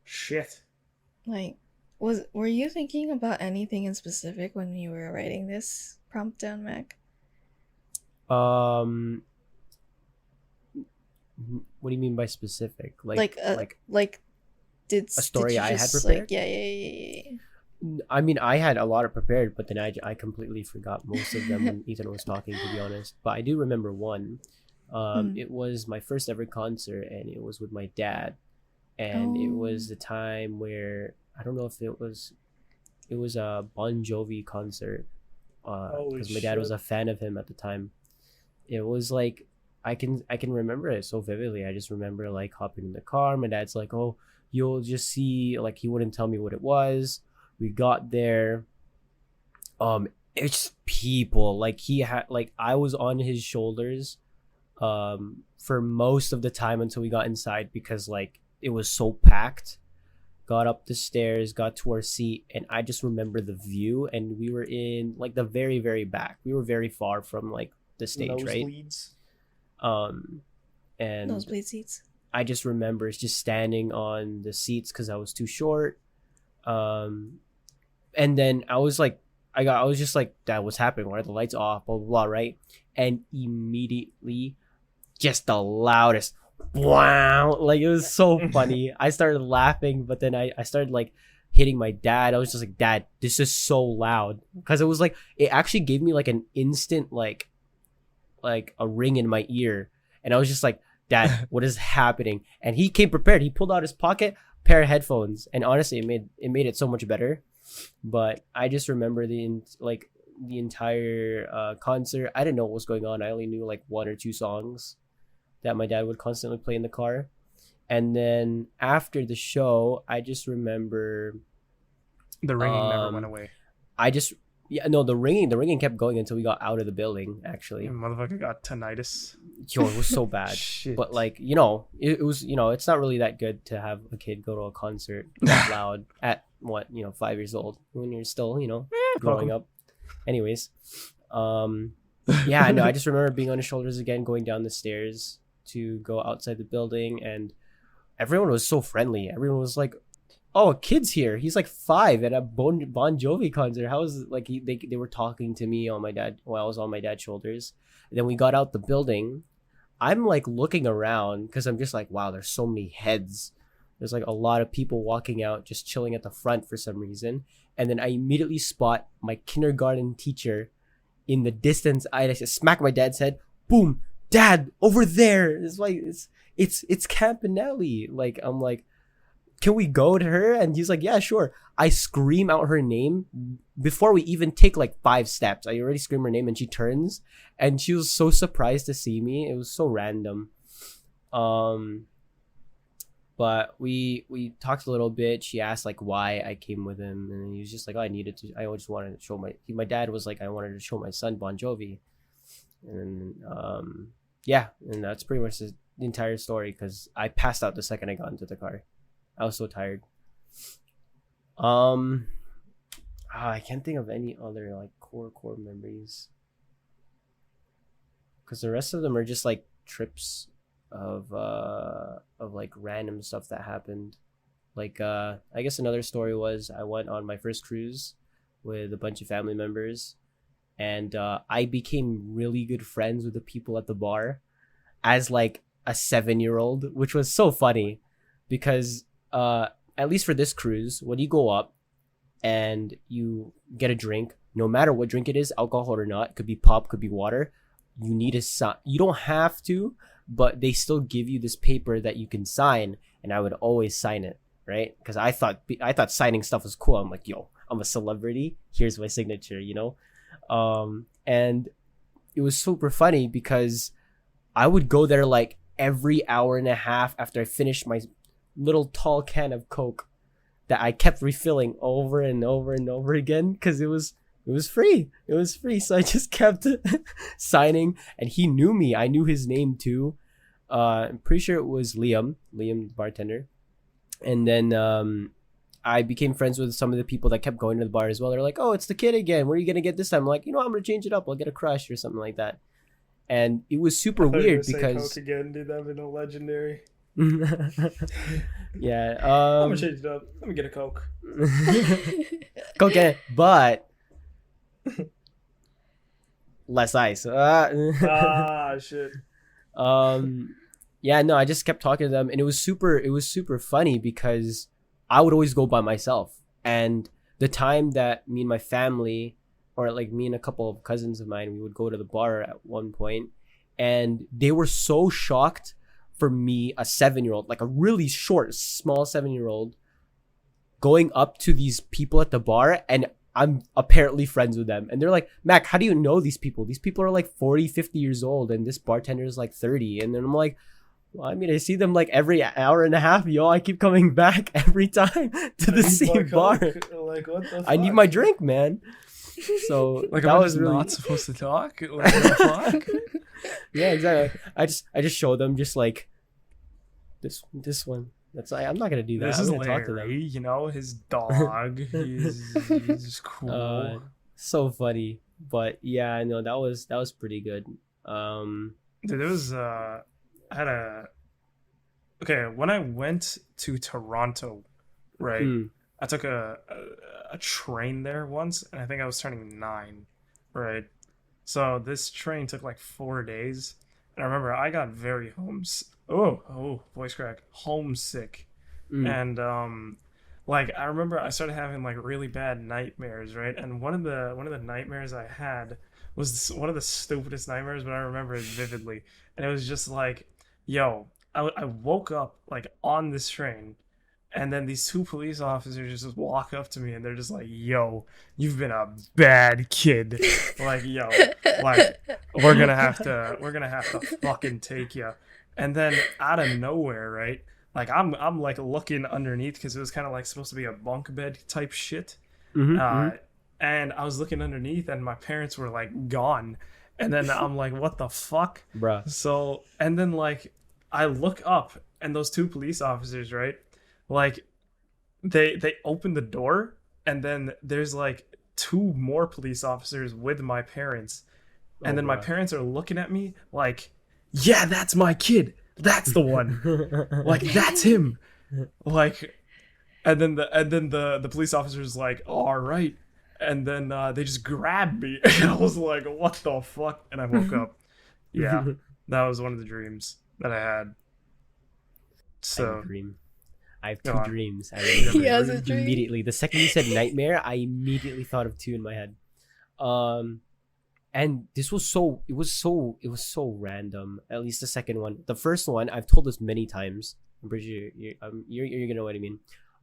shit. like were you thinking about anything in specific when you were writing this prompt down, Mac? Um, what do you mean by specific? Like Like like did story you I had just like prepared? yeah. I mean, I had a lot of prepared, but then I completely forgot most of them when Ethan was talking, to be honest. But I do remember one. Mm. It was my first ever concert, and it was with my dad. And it Oh. was the time where I don't know if it was a Bon Jovi concert, Holy because my dad was shit. a fan of him at the time. It was like I can remember it so vividly. I just remember like hopping in the car. My dad's like, "Oh, you'll just see." Like he wouldn't tell me what it was. We got there. It's people like he had like I was on his shoulders, for most of the time until we got inside because like it was so packed. Got up the stairs, got to our seat, and I just remember the view. And we were in like the very very back. We were very far from like the stage, right? Nosebleeds. um and Nosebleed seats. I just remember just standing on the seats because I was too short. um and then I was just like, that was happening, why are the lights off, blah blah blah, right? And immediately, just the loudest wow, like it was so funny. I started laughing, but then I started like hitting my dad. I was just like, Dad, this is so loud, because it was like it actually gave me like an instant like a ring in my ear. And I was just like, Dad, what is happening? And he came prepared. He pulled out his pocket, pair of headphones, and honestly, it made it so much better. But I just remember the entire concert. I didn't know what was going on. I only knew like one or two songs that my dad would constantly play in the car. And then after the show, I just remember The ringing never went um away. I just yeah no the ringing kept going until we got out of the building actually. And motherfucker got tinnitus. Yo, it was so bad. Shit. But like, it was, it's not really that good to have a kid go to a concert that loud at what, 5 years old when you're still, growing welcome. up. Anyways, yeah, no, I just remember being on his shoulders again, going down the stairs to go outside the building, and everyone was so friendly. Everyone was like, "Oh, a kid's here. He's like 5 at a Bon Jovi concert." How is like they were talking to me on my dad while I was on my dad's shoulders. And then we got out the building. I'm like looking around because I'm just like, wow, there's so many heads. There's like a lot of people walking out, just chilling at the front for some reason. And then I immediately spot my kindergarten teacher in the distance. I just smack my dad's head. Boom, Dad, over there. It's like it's Campanelli. Like I'm like, can we go to her? And he's like, yeah, sure. I scream out her name before we even take like 5 steps. I already scream her name and she turns and she was so surprised to see me. It was so random. Um, but we talked a little bit. She asked like why I came with him, and he was just like, oh, I just wanted to show my dad was like, I wanted to show my son Bon Jovi. And yeah, and that's pretty much the entire story because I passed out the second I got into the car. I was so tired. I can't think of any other like core memories because the rest of them are just like trips of like random stuff that happened. Like I guess another story was I went on my first cruise with a bunch of family members, and I became really good friends with the people at the bar as like a 7-year-old, which was so funny because at least for this cruise, when you go up and you get a drink, no matter what drink it is, alcohol or not, could be pop, could be water, you need a sign. You don't have to, but they still give you this paper that you can sign, and I would always sign it, right? Because I thought signing stuff was cool. I'm like, yo, I'm a celebrity. Here's my signature, and it was super funny because I would go there like every hour and a half after I finished my little tall can of Coke that I kept refilling over and over and over again because it was free. It was free, so I just kept signing, and he knew me. I knew his name too. I'm pretty sure it was Liam, the bartender. And then I became friends with some of the people that kept going to the bar as well. They're like, "Oh, it's the kid again. What are you gonna get this time?" I'm like, I'm gonna change it up. I'll get a crush or something like that. And it was super weird because Coke again, dude. That'd be no legendary. yeah. I'm gonna change it up. Let me get a Coke. Cocaine, but less ice. Shit. Yeah, no, I just kept talking to them, and it was super funny because I would always go by myself. And the time that me and my family, or like me and a couple of cousins of mine, we would go to the bar at one point, and they were so shocked for me, a 7-year-old, like a really short, small 7-year-old, going up to these people at the bar, and I'm apparently friends with them. And they're like, Mac, how do you know these people? These people are like 40, 50 years old, and this bartender is like 30. And then I'm like, well, I mean, I see them like every hour and a half, yo. I keep coming back every time to the same bar. Like, what the fuck? I need my drink, man. So Like, that am I was just really not supposed to talk? Like, what the fuck? yeah, exactly. I just show them just like this one. That's I'm not gonna do that. This I'm is gonna talk to Larry, them. his dog. He's cool. So funny. But yeah, I know that was pretty good. Dude, there was okay, when I went to Toronto, right? I took a train there once, and I think I was turning 9, right? So this train took like 4 days, and I remember I got very voice crack, homesick, and like I remember I started having like really bad nightmares, right? And one of the nightmares I had was one of the stupidest nightmares, but I remember it vividly, and it was just like yo, I woke up like on this train, and then these two police officers just walk up to me and they're just like, yo, you've been a bad kid. Like, yo, like we're gonna have to fucking take you. And then out of nowhere, right? Like I'm like looking underneath because it was kind of like supposed to be a bunk bed type shit. Mm-hmm, Uh, mm-hmm. and I was looking underneath, and my parents were like gone. And then I'm like, what the fuck? Bruh. So, and then like I look up, and those two police officers, right? Like they open the door, and then there's like two more police officers with my parents, and Oh, then my bruh. parents are looking at me like, yeah, that's my kid. That's the one. Like that's him. Like and then the police officer's like, all right, and then they just grabbed me, and I was like, what the fuck? And I woke up. Yeah, that was one of the dreams that I had. I have a So dream. I have go two on. dreams. I He has remember a dream. immediately. The second you said nightmare, I immediately thought of two in my head. Um, and this was so it was so random. At least the second one. The first one I've told this many times. I'm pretty sure you're gonna know what I mean.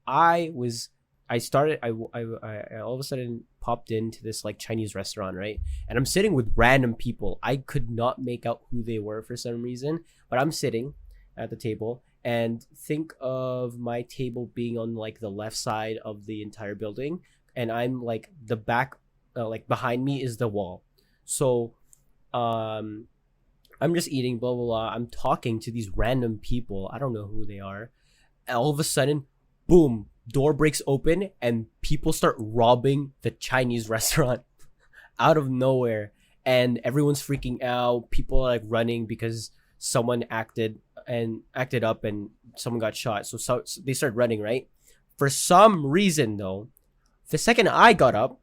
I was I started I all of a sudden popped into this like Chinese restaurant, right? And I'm sitting with random people. I could not make out who they were for some reason, but I'm sitting at the table, and think of my table being on like the left side of the entire building, and I'm like the back, like behind me is the wall. So um I'm just eating, blah blah blah. I'm talking to these random people. I don't know who they are. All of a sudden, boom, door breaks open and people start robbing the Chinese restaurant out of nowhere. And everyone's freaking out. People are like running because someone acted up and someone got shot. So they start running, right? For some reason though, the second I got up,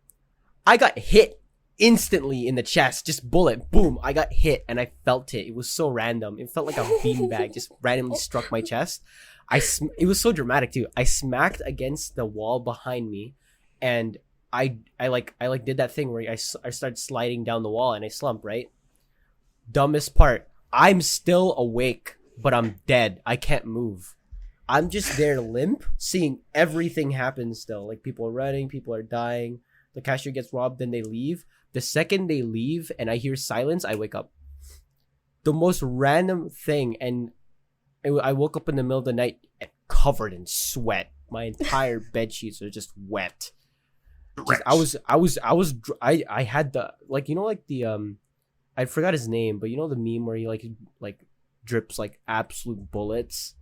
I got hit instantly in the chest. Just bullet, boom. I got hit and I felt it. It was so random. It felt like a beanbag just randomly struck my chest. It was so dramatic too. I smacked against the wall behind me, and I did that thing where I started sliding down the wall and I slumped, right? Dumbest part. I'm still awake, but I'm dead. I can't move. I'm just there limp, seeing everything happen still. Like people are running, people are dying. The cashier gets robbed, then they leave. The second they leave and I hear silence, I wake up. The most random thing, and I woke up in the middle of the night covered in sweat. My entire bed sheets are just wet. Just, I had the, like, you know, like the I forgot his name, but you know the meme where he like drips like absolute bullets.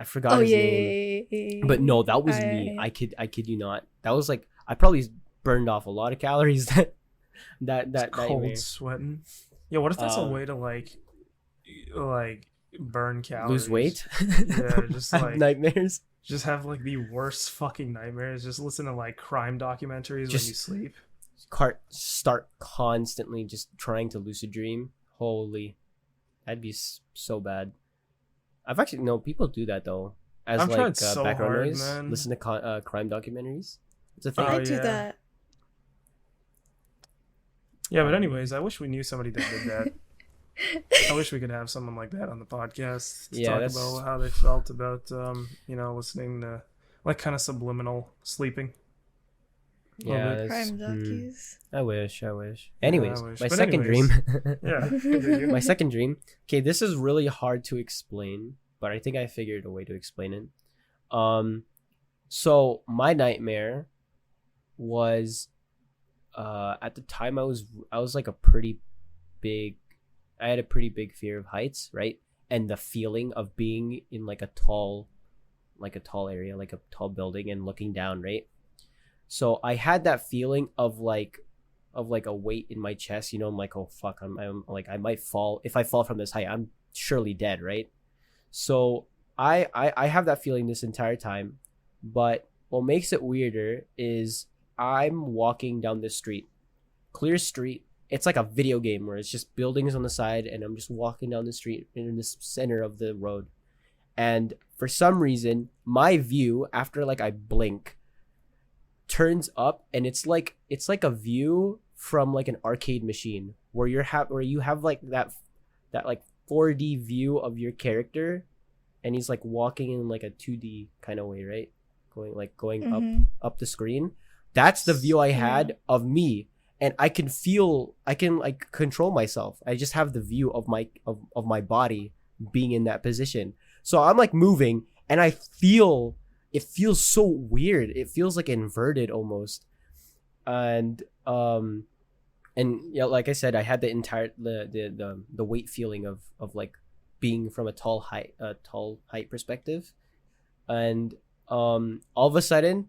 I forgot Oh his yeah, name. yeah, yeah, yeah. But no, that was me. I kid you not. That was like, I probably burned off a lot of calories that Cold nightmare. sweating. Yeah, what if that's a Uh, way to like burn Lose calories? weight. Yeah, just Have like nightmares. just have like the worst fucking nightmares. Just listen to like crime documentaries when you Just sleep. start constantly just trying to lucid dream. Holy, that'd be so bad. I've actually, no, people do that though, as I've like tried so background hard, noise. man. Listen to crime documentaries. It's a thing. Oh, I do yeah. that. Yeah, but anyways, I wish we knew somebody that did that. I wish we could have someone like that on the podcast to Yeah, talk that's- about how they felt about listening to like kind of subliminal sleeping. A little Yeah, bit. that's, Crime docus. I wish. Anyways, I wish. my But second anyways. dream. Yeah. continue. My second dream. Okay, this is really hard to explain, but I think I figured a way to explain it. So my nightmare was, at the time I was like big I had a pretty big fear of heights, right? And the feeling of being in like a tall area, like a tall building, and looking down, right? So I had that feeling of like a weight in my chest, you know. I'm like, oh fuck, I'm like, I might fall. If I fall from this height, I'm surely dead, right? So I have that feeling this entire time. But what makes it weirder is I'm walking down this street, clear street. It's like a video game where it's just buildings on the side, and I'm just walking down the street in the center of the road. And for some reason, my view, after like I blink, turns up, and it's like a view from like an arcade machine where you have like that like 4D view of your character, and he's like walking in like a 2D kind of way, right? Going Mhm. up the screen. That's the view I had of me, and I can like control myself. I just have the view of my body being in that position. So I'm like moving, and it feels so weird. It feels like inverted almost, and yeah, like I said, I had the entire the weight feeling of like being from a tall height perspective, and all of a sudden,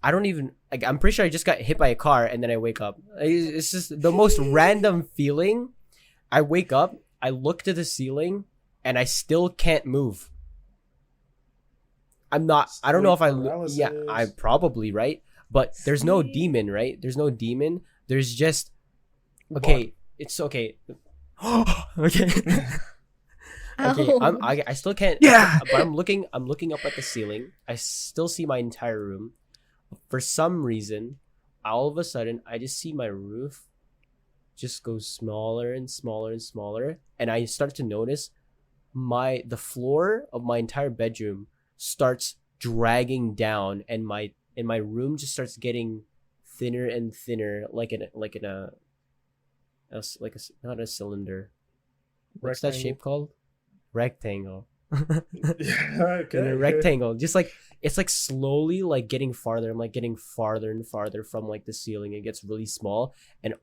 I don't even like, I'm pretty sure I just got hit by a car and then I wake up. It's just the most random feeling. I wake up, I look to the ceiling, and I still can't move. I don't know if yeah, I probably, right? But there's no Sleep. demon, right? There's no demon. There's just okay. It's okay. Okay. Okay, Ow. I still can't. Yeah. But I'm looking up at the ceiling. I still see my entire room. For some reason, all of a sudden, I just see my roof just go smaller and smaller and smaller, and I start to notice the floor of my entire bedroom starts dragging down, and my room just starts getting thinner and thinner, like in not a cylinder. What's that shape called? Rectangle. Yeah, In a okay. rectangle, just like it's like slowly like getting farther. I'm like getting farther and farther from like the ceiling. It gets really small, and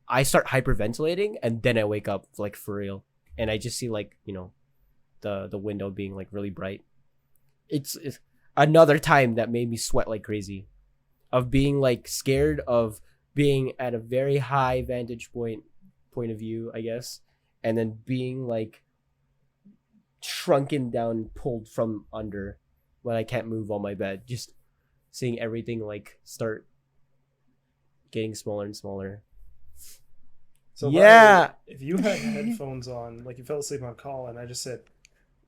I start hyperventilating, and then I wake up like for real, and I just see like the window being like really bright. It's another time that made me sweat like crazy, of being like scared of being at a very high vantage point of view, I guess, and then being like shrunken down, pulled from under when I can't move on my bed. Just seeing everything like start getting smaller and smaller. So Yeah. if you had headphones on, like you fell asleep on call, and I just said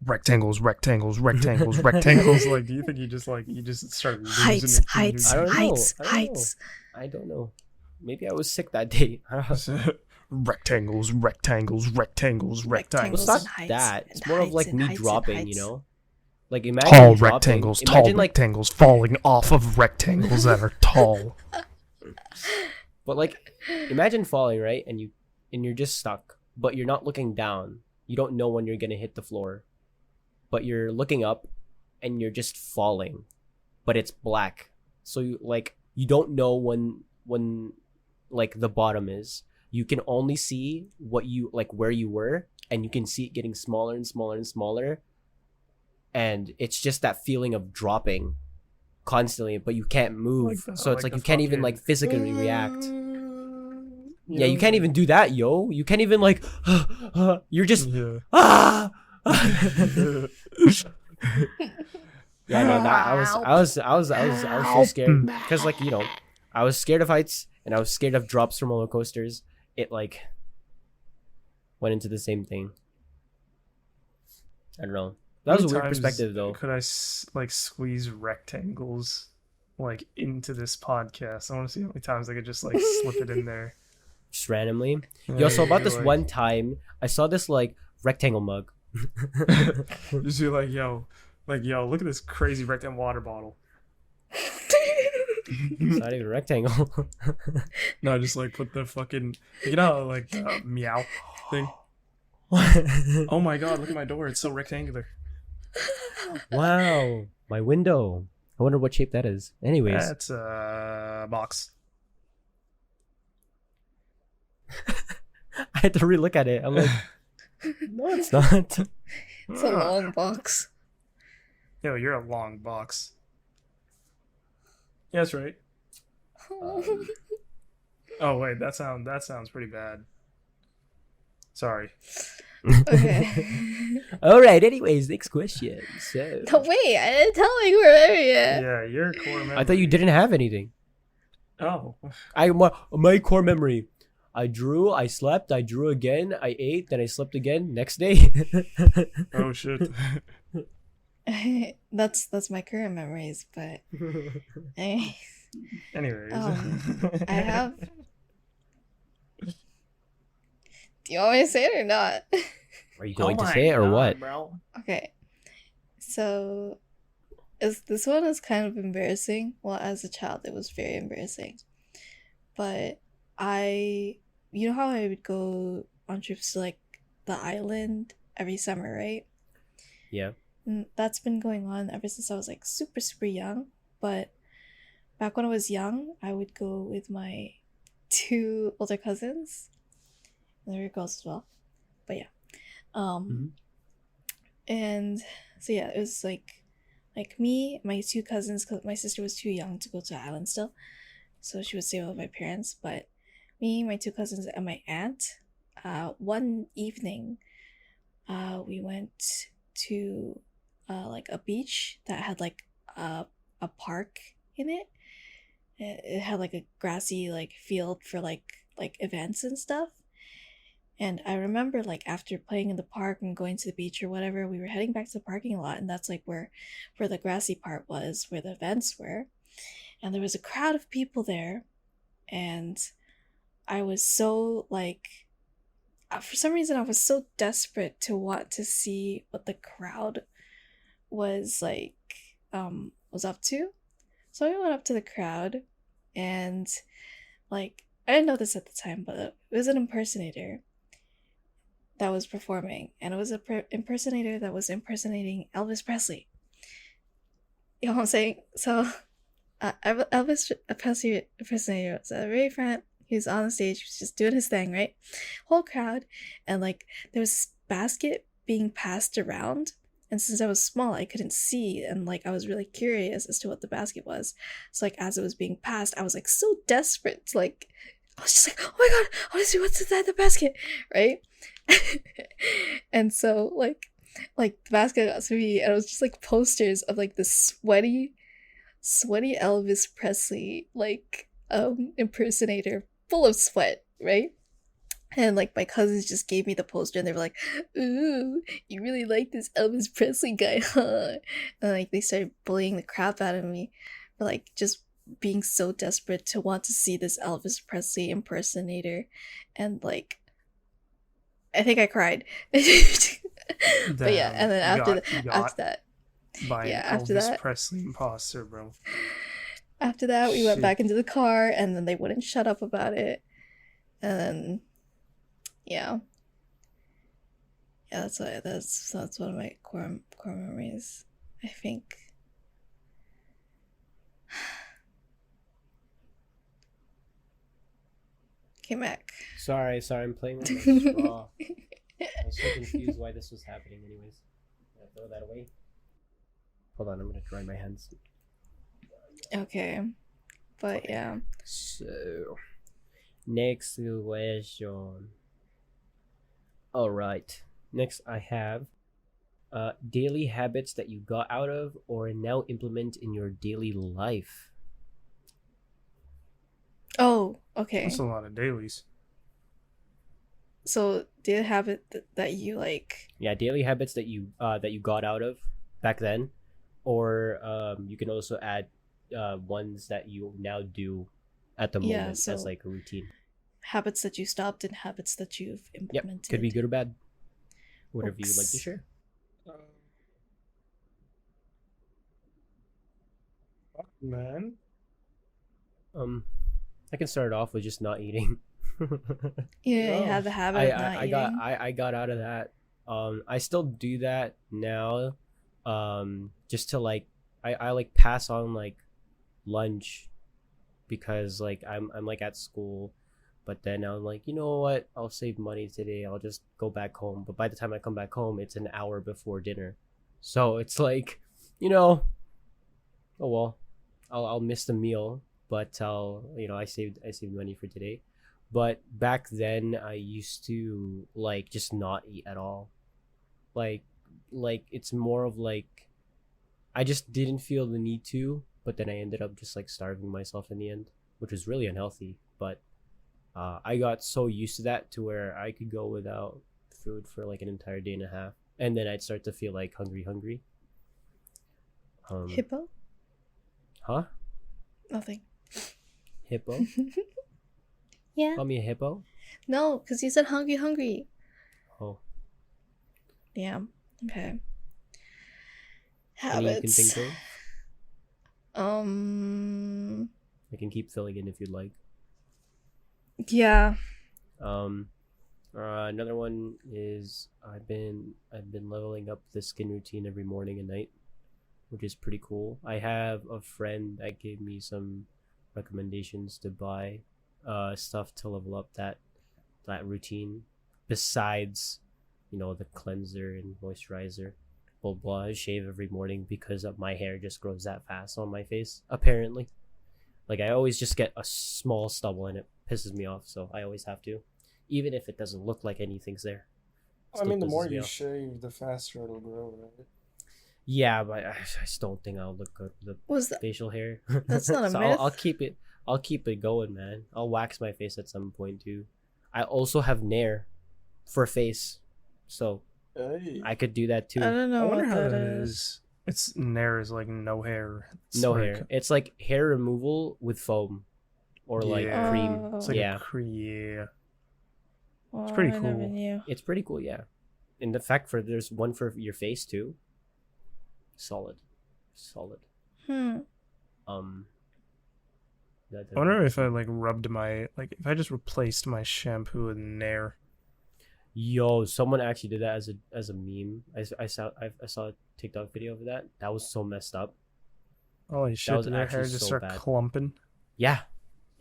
rectangles, rectangles, rectangles, rectangles, like, do you think you just start losing Heights, it? heights, I don't know. heights, I don't know. heights. I don't know. Maybe I was sick that day. Rectangles, rectangles, rectangles, rectangles. It's not and heights, that. and It's more of heights like and me heights and dropping, heights. Like imagine Tall dropping. rectangles, Imagine tall like, rectangles falling off of rectangles that are tall. but like, imagine falling, right? And you're just stuck, but you're not looking down. You don't know when you're gonna hit the floor, but you're looking up, and you're just falling, but it's black. So you don't know when like the bottom is. You can only see what you like where you were, and you can see it getting smaller and smaller and smaller. And it's just that feeling of dropping constantly, but you can't move. So it's like you can't even like physically react. Yeah, you can't even do that, yo. You can't even like you're just ah. Yeah, no, that I was so scared because like I was scared of heights and I was scared of drops from roller coasters. It like went into the same thing. I don't know. That was a weird perspective, though. Could I like squeeze rectangles like into this podcast? I want to see how many times I could just like slip it in there. Just randomly. Yo, so about this like, one time, I saw this like rectangle mug. Just be like, yo, look at this crazy rectangle water bottle. It's not even a rectangle. No, just like put the fucking, like meow thing. Oh my god, look at my door. It's so rectangular. Wow. My window. I wonder what shape that is. Anyways. That's a box. I had to relook at it. I'm like, no, it's not. It's a long box. Yo, you're a long box. Yeah, that's right. Oh wait, that sounds pretty bad. Sorry. Okay. All right. Anyways, next question. So, No, wait, I didn't tell my core memory yet. Yeah, your core memory. I thought you didn't have anything. Oh. My core memory. I drew. I slept. I drew again. I ate. Then I slept again. Next day. Oh shit. That's my current memories, but Anyways. I have. Do you want me to say it or not? Are you Oh going to my say it or God, what? bro? Okay. So this one is kind of embarrassing. Well, as a child, it was very embarrassing. But I, you know how I would go on trips to like the island every summer, right? Yeah. And that's been going on ever since I was like super, super young. But back when I was young, I would go with my two older cousins. And there were girls as well. But yeah. Mhm. And so yeah, it was like me, my two cousins, because my sister was too young to go to the island still. So she would stay with my parents. But me, my two cousins, and my aunt, one evening, we went to like a beach that had like a park in it. It had like a grassy like field for like events and stuff. And I remember like after playing in the park and going to the beach or whatever, we were heading back to the parking lot, and that's like where the grassy part was, where the events were. And there was a crowd of people there, and I was so like for some reason I was so desperate to want to see what the crowd was like was up to. So I went up to the crowd, and like I didn't know this at the time, but it was an impersonator that was performing, and it was a impersonator that was impersonating Elvis Presley. You know what I'm saying? So Elvis Presley impersonator was at the very front. He was on the stage. He was just doing his thing, right? Whole crowd, and like there was this basket being passed around. And since I was small, I couldn't see, and like I was really curious as to what the basket was. So like as it was being passed, I was like so desperate to like I was just like, oh my god, I want to see what's inside the basket, right? And so like the basket got to me, and it was just like posters of like the sweaty Elvis Presley like impersonator full of sweat, right? And like my cousins just gave me the poster, and they were like, "Ooh, you really like this Elvis Presley guy, huh?" And like they started bullying the crap out of me for like just being so desperate to want to see this Elvis Presley impersonator, and like I think I cried. But yeah, and Damn, then you after got after got that, by yeah, an Elvis Presley imposter, bro. after that, we went Shit. back into the car, and then they wouldn't shut up about it, and then yeah, yeah, that's one of my core memories, I think. Okay, Mac. Sorry, I'm playing with my straw. I was so confused why this was happening. Anyways, I'm gonna throw that away. Hold on, I'm gonna dry my hands. Okay, but Okay. yeah, So, next question. All right. Next, I have daily habits that you got out of or now implement in your daily life. oh, okay. That's a lot of dailies. So do you have it that you like? Yeah, daily habits that you got out of back then, or you can also add ones that you now do at the Yeah, moment as so like a routine. habits that you stopped and habits that you've Yep, implemented. could be good or bad, whatever you would like to Books. share. Fuck, man. I can start off with just not eating. Yeah, you Oh, have the habit of not I eating. got out of that. I still do that now. Just to like I like pass on like lunch because like I'm like at school, but then I'm like, you know what? I'll save money today. I'll just go back home. But by the time I come back home, it's an hour before dinner, so it's like, you know, oh well, I'll miss the meal, but I saved money for today. But back then, I used to like just not eat at all. Like like it's more of like I just didn't feel the need to, but then I ended up just like starving myself in the end, which was really unhealthy. But I got so used to that to where I could go without food for like an entire day and a half, and then I'd start to feel like hungry. Hippo? Huh? Nothing. Hippo? Yeah. Call me a hippo? No, because you said hungry, hungry. Oh, Yeah. Okay. any you can Habits. think of? Um. I can keep filling in if you'd like. Yeah. Um, Another one is I've been leveling up the skin routine every morning and night, which is pretty cool. I have a friend that gave me some recommendations to buy stuff to level up that routine besides, the cleanser and moisturizer. Blah blah. I shave every morning because of my hair just grows that fast on my face. Apparently, like I always just get a small stubble and it pisses me off. So I always have to, even if it doesn't look like anything's there. It I still mean, the more pisses me you off. shave, the faster it'll grow, right? Yeah, but I just don't think I'll look good with the Was that? facial hair. That's not a So I'll myth. keep it. I'll keep it going, man. I'll wax my face at some point too. I also have nair for face, so Hey. I could do that I too. don't I know wonder what how that that is. is. It's nair is like no hair. It's No like, hair. It's like hair removal with foam or like yeah, cream. Oh. it's like Yeah, a yeah. It's Well, pretty I never cool. knew. it's pretty cool. Yeah, and the fact there's one for your face too. Solid, solid. Hmm. Um, I wonder if I like rubbed my like if I just replaced my shampoo with nair. Yo, someone actually did that as a meme. I saw a TikTok video of that. That was so messed up. Holy That shit! was Did their hair actually just so start bad. clumping? Yeah,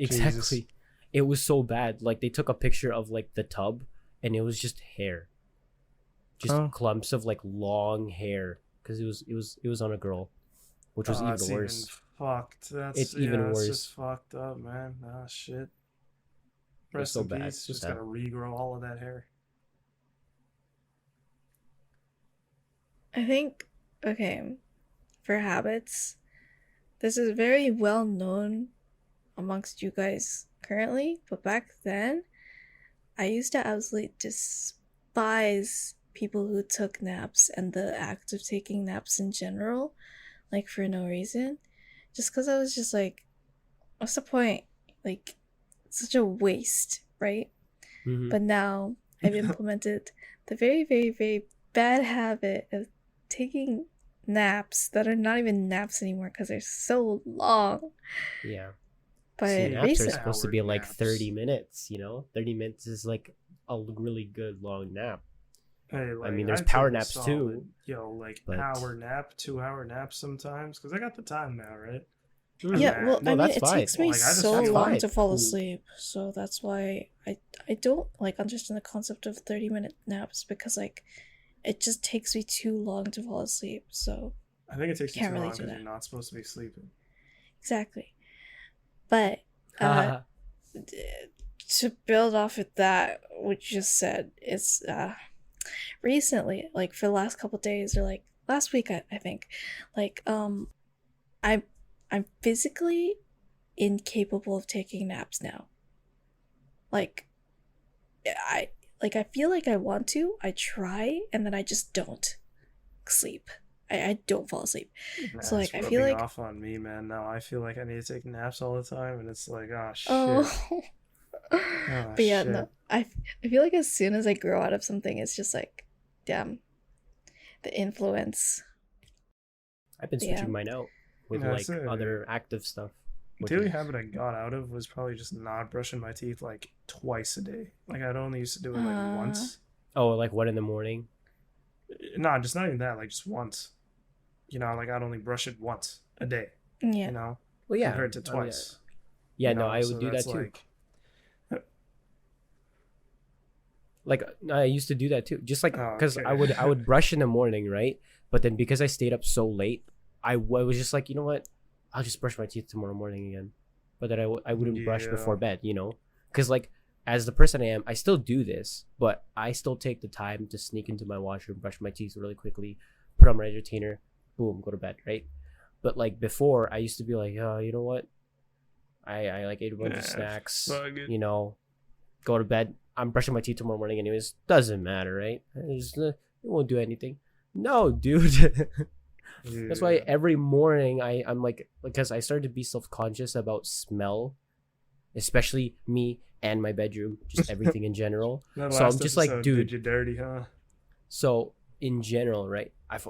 Jesus. exactly. It was so bad. Like they took a picture of like the tub, and it was just hair, just Oh, clumps of like long hair, because it was on a girl, which was even that's even worse. fucked. That's It's even that's just worse. fucked up, man. Ah, shit. It was Rest so in bad. peace. So Just sad. gotta regrow all of that hair. I think. Okay. For habits, this is very well known amongst you guys currently, but back then, I used to absolutely despise people who took naps and the act of taking naps in general, like for no reason. Just because I was just like, what's the point? Like, it's such a waste, right? Hmm. But now I've implemented the very, very, very bad habit of taking naps that are not even naps anymore because they're so long. Yeah. See, But naps are Eight recent, supposed to hour be like naps. 30 minutes. 30 minutes is like a really good long nap. Hey, I like mean, there's I power take a naps too, yo, like but hour nap, 2 hour nap sometimes, because I got the time now, right? yeah, Mhm. well, Man, I No, mean, that's it fine. takes me like I just so That's feel long fine. to fall cool. asleep, so that's why I don't like understand the concept of 30-minute naps because like it just takes me too long to fall asleep, so I think it takes you can't too really long do because you're that. not supposed to be sleeping. Exactly. But uh to build off of that, what you just said, it's recently, like for the last couple days or like last week, I think, like I'm I'm physically incapable of taking naps now. Like I I feel like I want to, I try, and then I just don't sleep. I don't fall asleep. So Nah, like it's I feel rubbing like off on me, man. Now I feel like I need to take naps all the time, and it's like, oh oh shit, oh but yeah, no. shit. I feel like as soon as I grow out of something, it's just like damn the influence. I've been Yeah. switching mine out with That's like it. other active stuff, which Daily is habit I got out of was probably just not brushing my teeth like twice a day. Like I'd only used to do it like Uh, once. like 1 in the morning. No, just not even that. Like just once. Like I'd only brush it once a day. yeah. You know, Well, yeah. compared to I mean, twice. yeah. No, I would So do that's that too. like, Like I used to do that too, just like oh, because okay. I would brush in the morning, right? But then because I stayed up so late, I was just like, you know what? I'll just brush my teeth tomorrow morning again. But then I wouldn't brush before Yeah. bed, because like as the person I am, I still do this, but I still take the time to sneak into my washroom, brush my teeth really quickly, put on my entertainer, boom, go to bed, right? But like before, I used to be like, oh, you know what? I like ate a bunch of Nah, snacks, fuck it. go to bed. I'm brushing my teeth tomorrow morning anyways. Doesn't matter, right? It won't do anything. No, dude. That's why Yeah. every morning I'm like, because I started to be self-conscious about smell especially me and my bedroom, just everything in general. That So I'm last just like, episode dude. did you dirty, huh? So in general, right? I've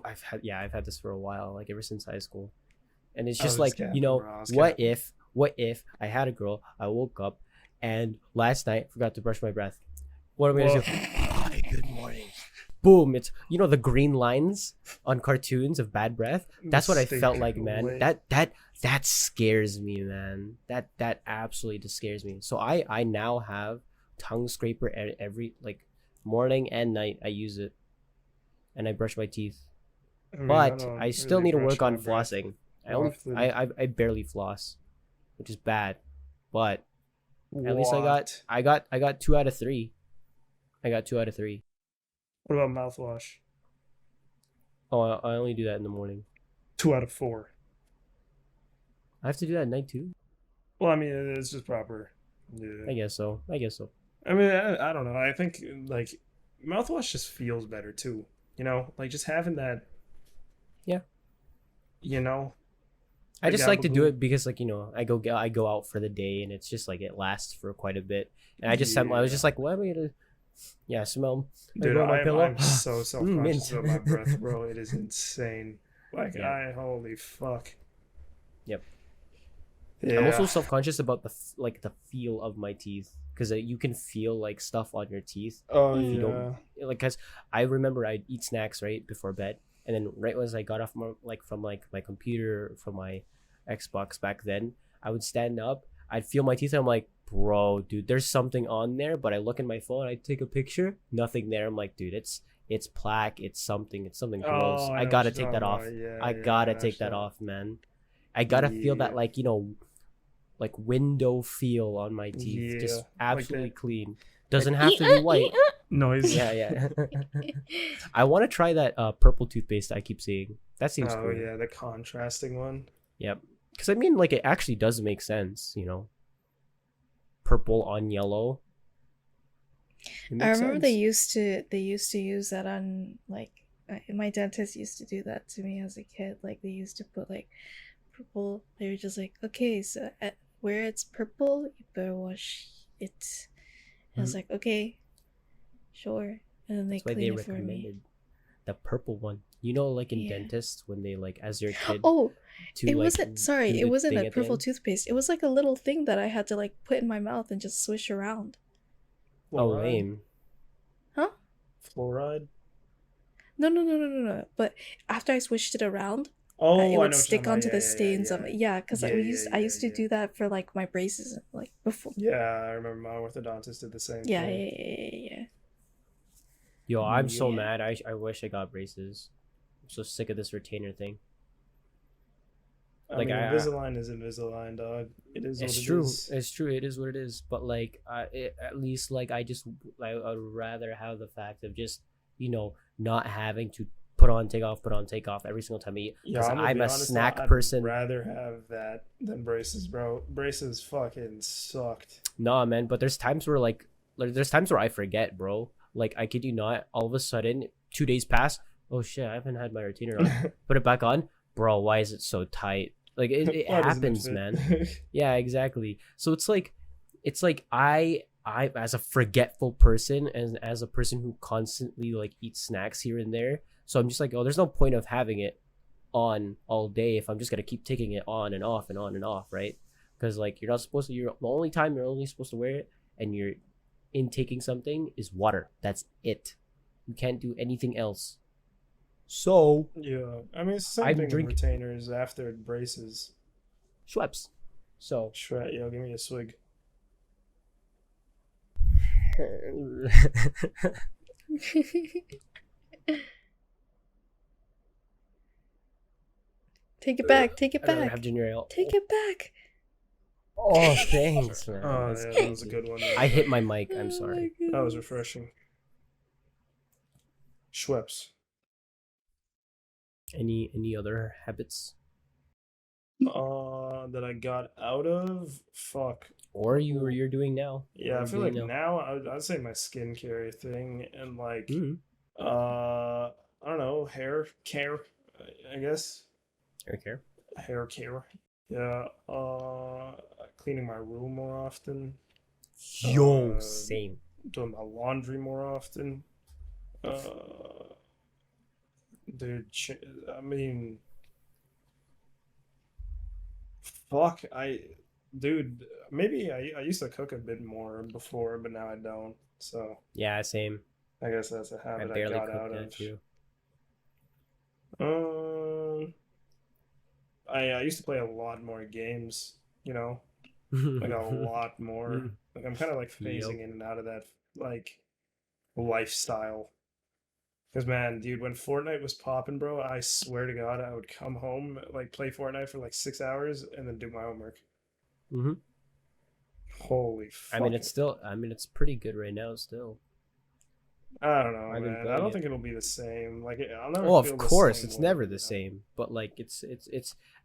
had this for a while, like ever since high school, and it's I just was like, capping, bro. I was what capping. if I had a girl, I woke up, and last night forgot to brush my breath. What am I gonna Well, do? Hi, good morning. Boom! It's the green lines on cartoons of bad breath. That's what I felt like, man. Wait. That scares me, man. That absolutely just scares me. So I now have tongue scraper every like morning and night. I use it, and I brush my teeth. I mean, I But don't I still really need to brush work on my breath flossing. often. I barely floss, which is bad. But at least What? I got 2 out of 3. I got 2 out of 3. What about mouthwash? Oh, I only do that in the morning. 2 out of 4. I have to do that at night too. Well, I mean, it's just proper. Yeah. I guess so. I mean, I don't know. I think like mouthwash just feels better too. You know, like just having that. Yeah. You know. I the just like to do gabagool. it because I go out for the day, and it's just like it lasts for quite a bit. And I was Yeah. just like, what am I gonna smell? Dude, go on my pillow. I'm so self-conscious Mint. about my breath, bro. It is insane. Like Yeah. holy fuck. Yep. Yeah. I'm also self-conscious about the feel of my teeth, because you can feel like stuff on your teeth Oh if you yeah. don't because I remember I'd eat snacks right before bed, and then right as I got off from my computer, from my Xbox back then, I would stand up, I'd feel my teeth, and I'm like, bro, dude, there's something on there. But I look in my phone, I take a picture, nothing there. I'm like, dude, it's plaque, it's something gross. Oh, I I know what gotta you're take talking that off. about. Yeah, I yeah, gotta I know take what that you're off, man. I gotta feel that, Yeah. like, like window feel on my teeth, Yeah, just like absolutely that clean. Doesn't have to be white. noise. Yeah. I want to try that purple toothpaste I keep seeing. That seems Oh cool. yeah, the contrasting one. Yep. Because I mean, like, it actually does make sense. Purple on yellow. It I makes remember sense. they used to use that on like my dentist used to do that to me as a kid. Like they used to put like purple. They were just like, okay, so where it's purple, you better wash it. I was Mhm. like, okay, sure. And then they That's why they clean it for me. recommended the purple one. Like in Yeah. dentists, when they, like, as your kid, Oh, to it like wasn't. Sorry, do it the wasn't thing a at the purple end. toothpaste. It was like a little thing that I had to like put in my mouth and just swish around. Oh, Fluoride. lame. Huh? Fluoride. No. But after I swished it around, Oh, it I know would what you're stick talking about. onto Yeah, the yeah, yeah, stains of yeah. it. Yeah, because Yeah, I yeah, used to yeah. do that for like my braces like before. Yeah, I remember my orthodontist did the same Yeah, thing. yeah. Yo, I'm so Yeah. mad. I wish I got braces. I'm so sick of this retainer thing. I Like, mean, I Invisalign is Invisalign, dog. It is what it's it true. is. It's true. It is what it is. But like, at least, like, I'd rather have the fact of just not having to put on, take off every single time I eat, Yeah, because I'm gonna I'm be a honest though, snack I'd person. rather have that than braces, bro. Braces fucking sucked. Nah, man. But there's times where I forget, bro. Like, I kid you not. All of a sudden, 2 days pass. Oh shit! I haven't had my retainer on. Put it back on, bro. Why is it so tight? Like, it Why doesn't it happens, fit? man. Yeah, exactly. So it's like I as a forgetful person, and as a person who constantly like eats snacks here and there. So I'm just like, oh, there's no point of having it on all day if I'm just gonna keep taking it on and off and on and off, right? Because like you're not supposed to. You're the only time you're only supposed to wear it, and you're intaking something is water. That's it. You can't do anything else. So Yeah, I mean it's the same I'm thing with drinking retainers after braces. Schweppes. So Shred, yo, give me a swig. Take it back. Take it I'd rather back. have ginger ale. Take it back. Oh, thanks, man. Oh, That's yeah, thank that was a you. good one. I hit my mic. Oh I'm my sorry. That was goodness. refreshing. Schweppes. Any other habits, That I got out of fuck. or you're doing now? Yeah, Or I feel doing like now I'd say my skincare thing and like Mhm. I don't know, hair care, I guess. Hair care. Hair care. Yeah. cleaning my room more often, Yo, uh, same. doing my laundry more often. Uh, dude, I mean, fuck, dude, maybe I used to cook a bit more before, but now I don't. So Yeah, same. I guess that's a I habit I barely got cook out that of. too. Um, I used to play a lot more games, you know, like a lot more. Like I'm kind of like Yep. phasing in and out of that like lifestyle. Because man, dude, when Fortnite was popping, bro, I swear to God, I would come home, like play Fortnite for like 6 hours, and then do my homework. Hmm. Holy I mean, fuck it's it! still. I mean, it's pretty good right now. Still, I don't know, I've been man. I playing don't it. think it'll be the same. Like I'll never Oh, of feel the course, same it's way, never the you know. same. But like, it's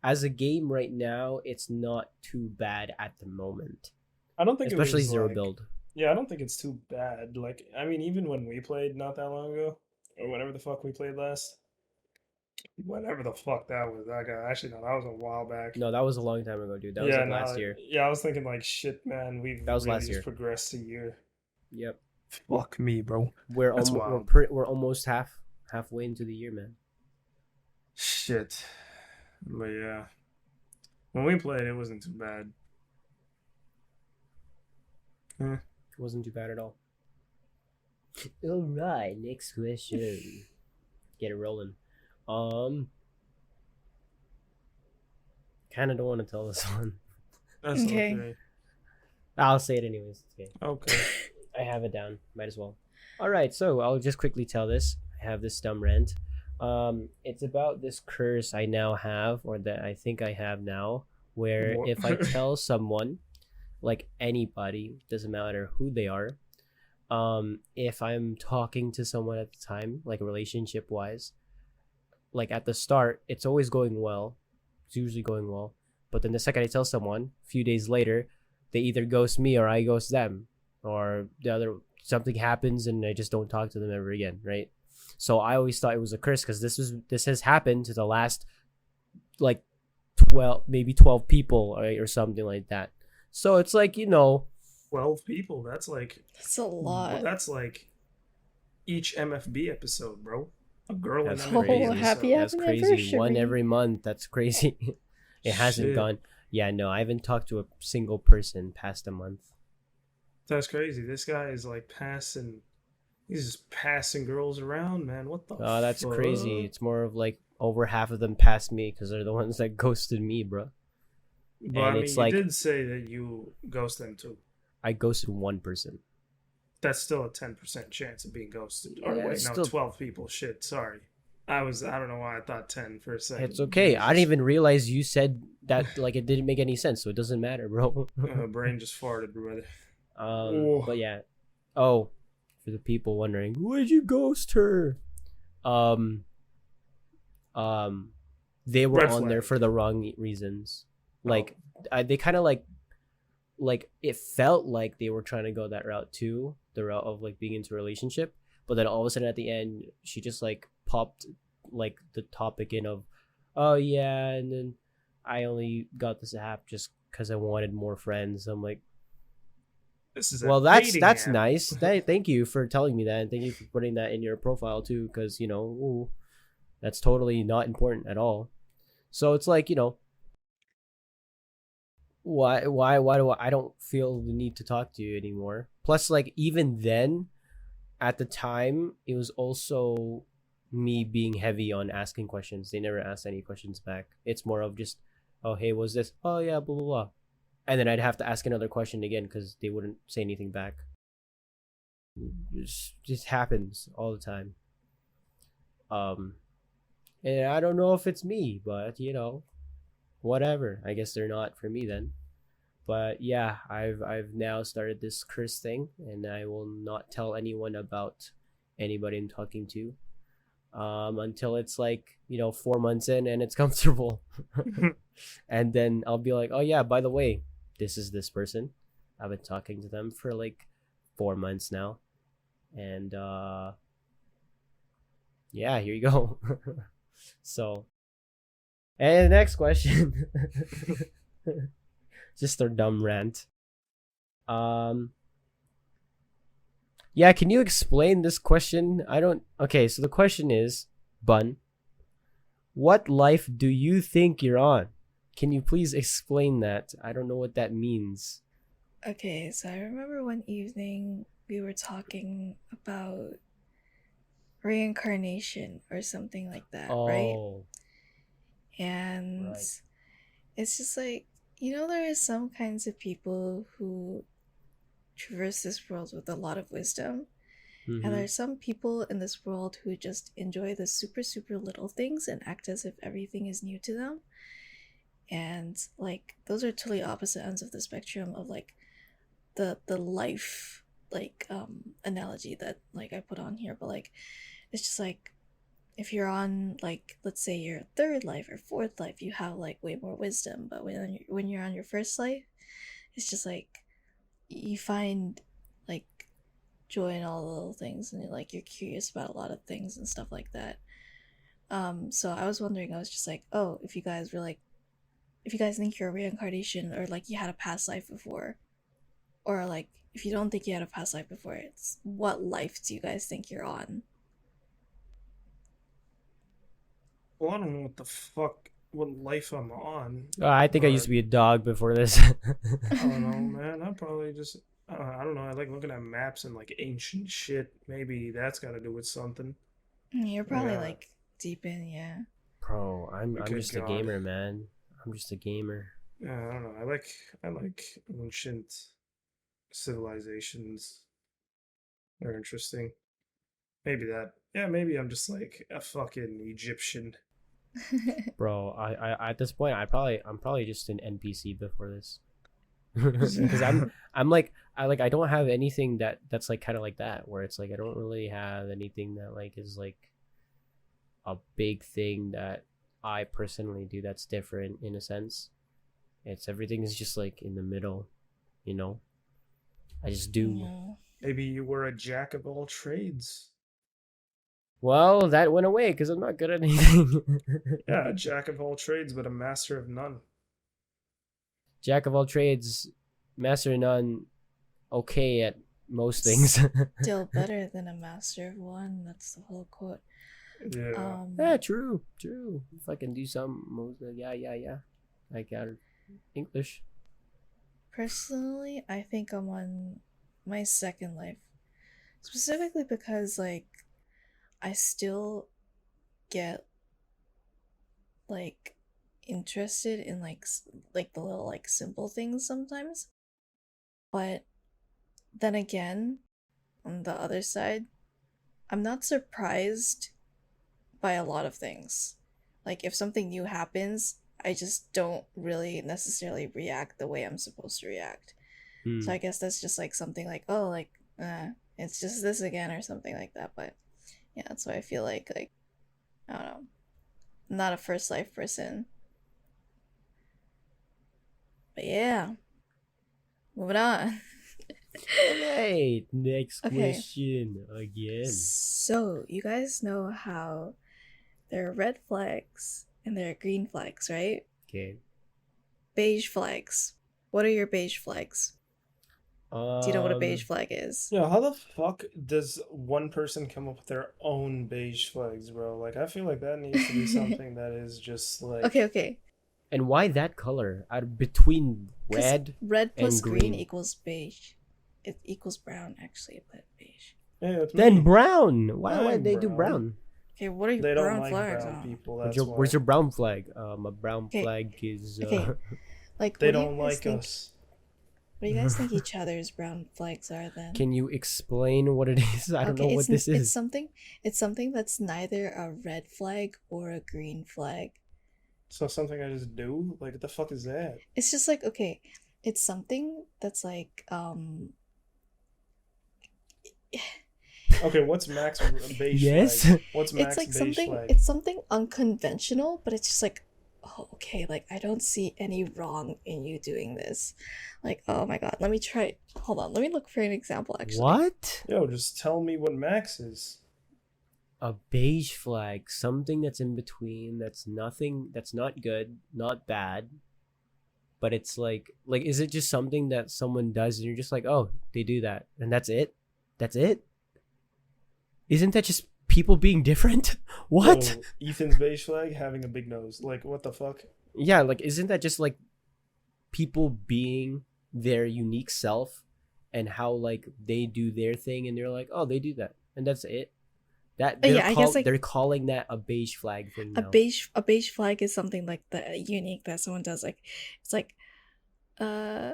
as a game right now, it's not too bad at the moment. I don't think it Especially was zero like, build. yeah, I don't think it's too bad. Like, I mean, even when we played not that long ago, or whenever the fuck we played last, whatever the fuck that was, that guy. Actually, no, that was a while back. No, that was a long time ago, dude. That was Yeah, like last no, year. yeah, I was thinking like, shit, man, we've That was really last just year. progressed a year. Yep. Fuck me, bro. We're That's almost wild. we're almost halfway into the year, man. Shit. But yeah, when we played, it wasn't too bad. Eh. It wasn't too bad at all. All right, next question. Get it rolling. Um, kind of don't want to tell this one. That's Okay. okay. I'll say it anyways. It's okay. Okay. I have it down. Might as well. All right, so I'll just quickly tell this. I have this dumb rant. It's about this curse I now have, or that I think I have now, where What? if I tell someone, like anybody, doesn't matter who they are, if I'm talking to someone at the time, like relationship wise, like at the start, it's always going well. It's usually going well. But then the second I tell someone, a few days later, they either ghost me or I ghost them. Or the other something happens and I just don't talk to them ever again, right? So I always thought it was a curse because this has happened to the last like 12 maybe 12 people, right, or something like that. So it's like, 12 people. That's like, That's a lot. that's like each MFB episode, bro. A girl in that's MFB Oh, crazy. happy episode. That's crazy. One anniversary. every month. That's crazy. It hasn't Shit. gone. Yeah, no, I haven't talked to a single person past a month. That's crazy. This guy is like passing. He's just passing girls around, man. What the Oh, that's crazy. fuck? It's more of like over half of them past me because they're the ones that ghosted me, bro. But And I it's mean, you like did say that you ghost them too. I ghosted one person. That's still a 10% chance of being ghosted. Or Yeah, wait, it's no, still 12 people. Shit, sorry. I don't know why I thought 10 for a second. it's okay. I didn't Jesus. even realize you said that like it didn't make any sense, so it doesn't matter, bro. Brain just farted, brother. Oh, But yeah. Oh, for the people wondering, why'd you ghost her? Um, um, they were red on there flag. for the wrong reasons. Oh. Like, they kind of like it felt like they were trying to go that route too, the route of like being into a relationship. But then all of a sudden at the end, she just like popped like the topic in of, oh yeah, and then I only got this app just because I wanted more friends. I'm like, This is a well, that's dating app. nice. Thank you for telling me that, and thank you for putting that in your profile too, because ooh, that's totally not important at all. So it's like, why do I don't feel the need to talk to you anymore. Plus, like even then, at the time, it was also me being heavy on asking questions. They never asked any questions back. It's more of just, oh hey, was this? Oh yeah, blah blah blah, and then I'd have to ask another question again because they wouldn't say anything back. Just happens all the time. Um, and I don't know if it's me, but whatever. I guess they're not for me then. But yeah, I've now started this curse thing, and I will not tell anyone about anybody I'm talking to, until it's like 4 months in and it's comfortable, and then I'll be like, oh yeah, by the way, this is this person. I've been talking to them for like 4 months now, and yeah, here you go. So, and the next question. just a dumb rant. Yeah, can you explain this question? I don't. Okay, so the question is, Bun, what life do you think you're on? Can you please explain that? I don't know what that means. Okay, so I remember one evening we were talking about reincarnation or something like that, right? Oh, And right. it's just like, there are some kinds of people who traverse this world with a lot of wisdom. And there Mm-hmm. are some people in this world who just enjoy the super, super little things and act as if everything is new to them. And like those are totally opposite ends of the spectrum of like the life like analogy that like I put on here. But like it's just like if you're on like let's say your third life or fourth life, you have like way more wisdom. But when you're on your first life, it's just like you find like joy in all the little things, and like you're curious about a lot of things and stuff like that. So I was wondering, I was just like, oh, if you guys were like, if you guys think you're a reincarnation or like you had a past life before, or like if you don't think you had a past life before, it's what life do you guys think you're on? Well, I don't know what life I'm on, I think I used but to be a dog before this. I don't know, man. I probably just I don't know. I like looking at maps and like ancient shit. Maybe that's got to do with something. You're Like, probably like deep in, yeah. Bro, I'm good just a God. gamer, man. I'm just a gamer. Yeah, I don't know. I like ancient civilizations. They're interesting. Maybe that. Yeah, maybe I'm just like a fucking Egyptian. Bro, I at this point I'm probably just an NPC before this. Because I don't have anything that's like kind of like that where it's like I don't really have anything that like is like a big thing that I personally do that's different in a sense. It's everything is just like in the middle, you know. I just do. Yeah. Maybe you were a jack of all trades. Well, that went away because I'm not good at anything. Yeah, a jack of all trades, but a master of none. Jack of all trades, master of none, okay at most things. Still better than a master of one. That's the whole quote. Yeah. Yeah, true, true. If I can do some most, yeah. I got English. Personally, I think I'm on my second life. Specifically because like I still get like interested in like the little like simple things sometimes. But then again, on the other side, I'm not surprised by a lot of things. Like if something new happens, I just don't really necessarily react the way I'm supposed to react. So Hmm. I guess that's just like something like, oh, like it's just this again or something like that. But yeah, that's why I feel like I don't know, I'm not a first life person. But yeah, moving on. Alright, next Okay, question again. so you guys know how there are red flags and there are green flags, right? Okay. Beige flags. What are your beige flags? Do you know what a beige Um, flag is? Yeah, how the fuck does one person come up with their own beige flags, bro? Like, I feel like that needs to be Okay, something that is just like, okay. and why that color? Out between Because red red plus and green green. equals beige. It equals brown, actually, but beige. yeah, it's Then me. brown. Why I'm they do brown. brown? Okay, what are your They don't brown like flags brown on? people, that's Where's why. your brown flag? A brown Okay, flag is okay. Like, They what do you don't guys like think? us. What do you guys think each other's brown flags are then? Can you explain what it is? I don't know Okay, what this it's is. something it's something that's neither a red flag or a green flag. So something I just do? Like, what the fuck is that? It's just like okay, it's something that's like Okay, what's Max beige Yes. flag? What's it's Max like beige something flag? it's something unconventional, but it's just like oh okay, like I don't see any wrong in you doing this. Like oh my god, let me try. Hold on, let me look for an example actually. What? Yo, just tell me what Max is. A beige flag, something that's in between, that's nothing, that's not good, not bad, but it's like is it just something that someone does and you're just like, oh, they do that and that's it? That's it? Isn't that just people being different? What? Oh, Ethan's beige flag having a big nose. Like, what the fuck? Yeah, like isn't that just like people being their unique self and how like they do their thing and they're like, oh, they do that and that's it? That Yeah, I guess like they're calling that a beige flag thing now. a beige flag is something like the unique that someone does. Like it's like uh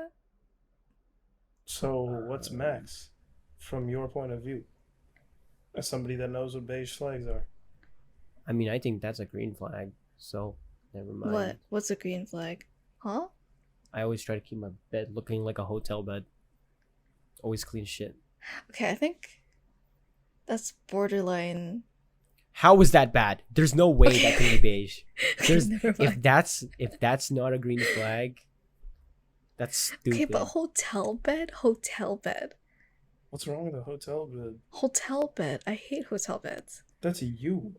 So, what's Max from your point of view? As somebody that knows what beige flags are. I mean, I think that's a green flag. So never mind. what? What's a green flag? Huh? I always try to keep my bed looking like a hotel bed. Always clean shit. Okay, I think that's borderline. How is that bad? There's no way that can be beige. There's Never mind. if that's not a green flag, that's stupid. Okay, but hotel bed. What's wrong with a hotel bed? Hotel bed. I hate hotel beds. That's you.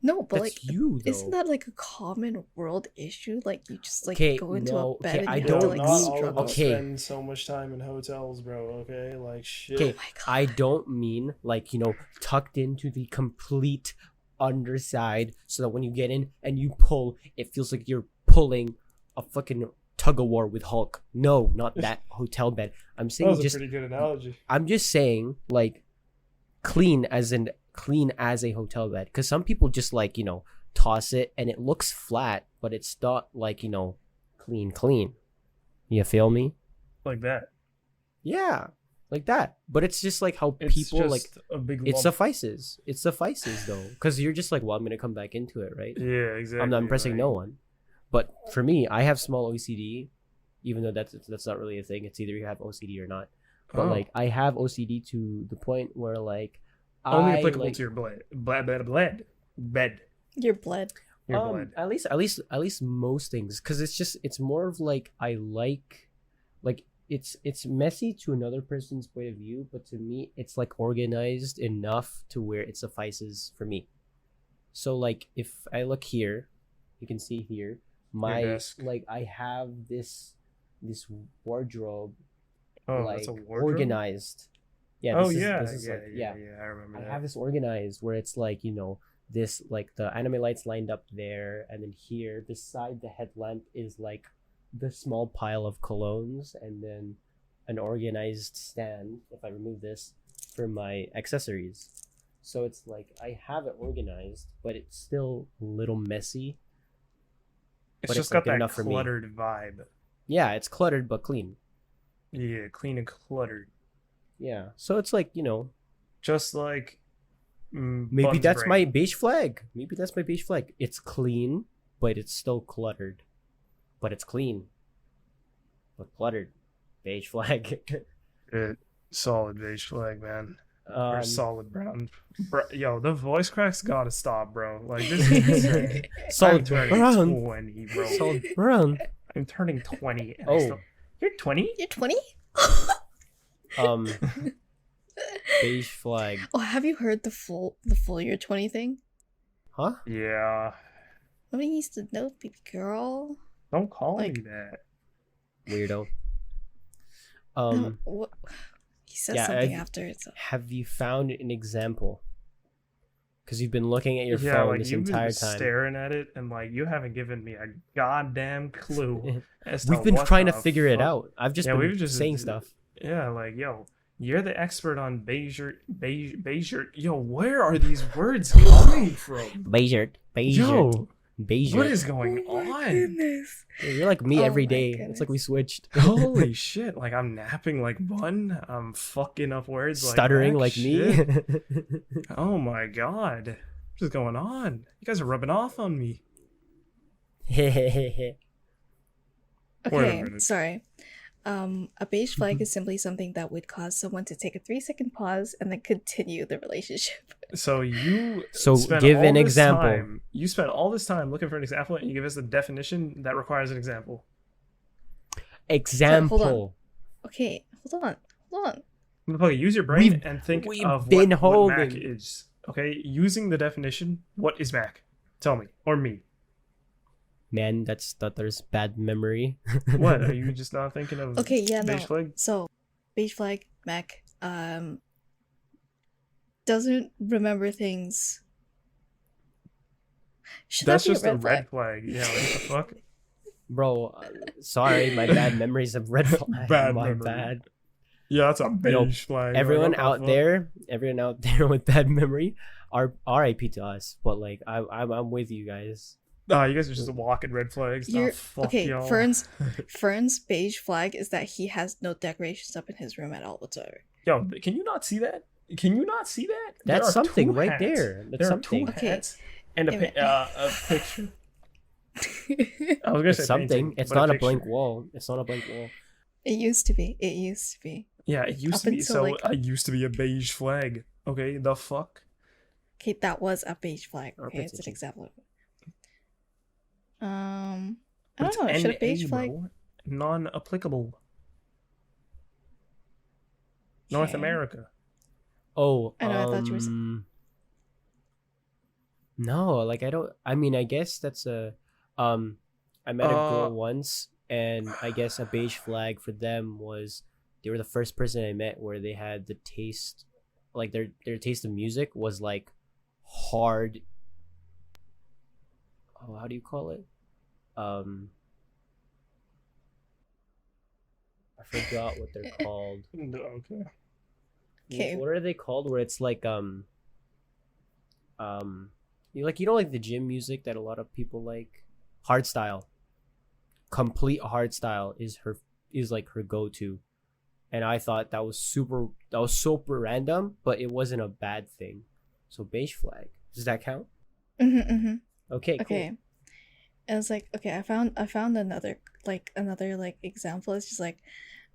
No, but That's like, you though. isn't that like a common world issue? Like, you just like Okay, go into no, a bed okay, and I you have don't to like not all of struggle. us Okay. spend so much time in hotels, bro. Okay, like shit. Okay, Oh my God. I don't mean like, tucked into the complete underside so that when you get in and you pull, it feels like you're pulling a fucking tug of war with Hulk. No, not that hotel bed. I'm That saying was a just pretty good analogy. I'm just saying like clean as a hotel bed, because some people just like toss it and it looks flat, but it's not like clean. You feel me? Like that. Yeah, like that. But it's just like how It's people just like a big it lump. suffices. It suffices though, because you're just like, well, I'm gonna come back into it, right? Yeah, exactly. I'm not impressing like, no one. But for me, I have small OCD, even though that's not really a thing. It's either you have OCD or not. But Oh. like I have OCD to the point where like Only I applicable like, to your bed. Your blood. Your blood. at least most things, because it's more of like I like it's messy to another person's point of view, but to me it's like organized enough to where it suffices for me. So like if I look here, you can see here my desk. like I have this wardrobe Oh, like that's a wardrobe. organized. Yeah. Oh this is- yeah, this is like, yeah. I remember I that. have this organized where it's like, this like the anime lights lined up there, and then here beside the headlamp is like the small pile of colognes, and then an organized stand, if I remove this, for my accessories. So it's like I have it organized, but it's still a little messy. It's but just it's, like, got that enough for me. cluttered vibe. Yeah, it's cluttered but clean. Yeah, clean and cluttered. Yeah. So it's like, Just like maybe Bug's that's my brain. beige flag. Maybe that's my beige flag. It's clean, but it's still cluttered. But it's clean, but cluttered. Beige flag. Solid beige flag, man. Or um, solid brown. Yo, the voice cracks gotta stop, bro. Like this is insane. I'm solid turning brown. 20, bro. Solid brown. I'm turning 20. And Oh. You're 20? You're 20? Um, beige flag. Oh, have you heard the full year 20 thing? Huh? Yeah. Nobody needs to know, baby girl. Don't call me Like- that. Weirdo. No, what? He says yeah, something I've- after it's. Have you found an example? Because you've been looking at your Yeah, phone like this you've entire been time. staring at it, and like you haven't given me a goddamn clue as to We've been what trying to the figure it fuck- out. I've just Yeah, been we've just saying stuff. Yeah, like yo, you're the expert on beige. Yo, where are these words coming from? Beige. Beige. Yo, Beige. what is going Oh my on? goodness. You're like me Oh every my day. goodness. It's like we switched. Holy shit! Like I'm napping like Bun. I'm fucking up words. Stuttering like, like that. me. Shit. Oh my god, what is going on? You guys are rubbing off on me. Okay, minute. sorry. A beige flag is simply something that would cause someone to take a 3-second pause and then continue the relationship. So you So spent give all an this example. time- you spent all this time looking for an example, and you give us a definition that requires an example. Example. Okay, hold on. Motherfucker, use your brain We've- and think we've of been what Mac holding. is. Okay, using the definition, what is Mac? Tell me, or me. man that stutters bad memory. What are you just not thinking of? Okay, yeah, no. Beige flag? So, beige flag, Mac, doesn't remember things. Should That's that be just a a red red flag? flag. Yeah, what the fuck? Bro, sorry, my bad memories of red flag. Bad My memory. bad. Yeah, that's a know, beige flag. Everyone Like, what out the fuck? everyone out there with bad memory, are R.I.P. to us. But like, I'm with you guys. Nah, you guys are just walking red flags. Nah, You're fuck okay. y'all. Fern's beige flag is that he has no decorations up in his room at all whatsoever. Yo, can you not see that? Can you not see that? There That's are something two right hats. there. That's There are something. two Okay. hats and a picture. I was gonna It's say something. painting, It's but not a picture. blank wall. It's not a blank wall. It used to be. It used to be. Yeah, it used Up to be. until, So like- I used to be a beige flag. Okay, the fuck. Okay, that was a beige flag. Or Okay, it's an petition. example. I But don't know. it's Should a NA, beige flag? bro. Non-applicable. North Okay. America. Oh, I know, I thought you were no, like I don't. I mean, I guess that's a. I met a girl Uh, once, and I guess a beige flag for them was they were the first person I met where they had the taste, like their taste of music was like hard. Oh, how do you call it? I forgot what they're called. Okay. Okay. What are they called? Where it's like you know like the gym music that a lot of people like, hardstyle. Complete hardstyle is like her go-to, and I thought that was super random, but it wasn't a bad thing. So beige flag, does that count? Mm-hmm. Okay, cool. Okay. And it's like, okay, I found another example. It's just like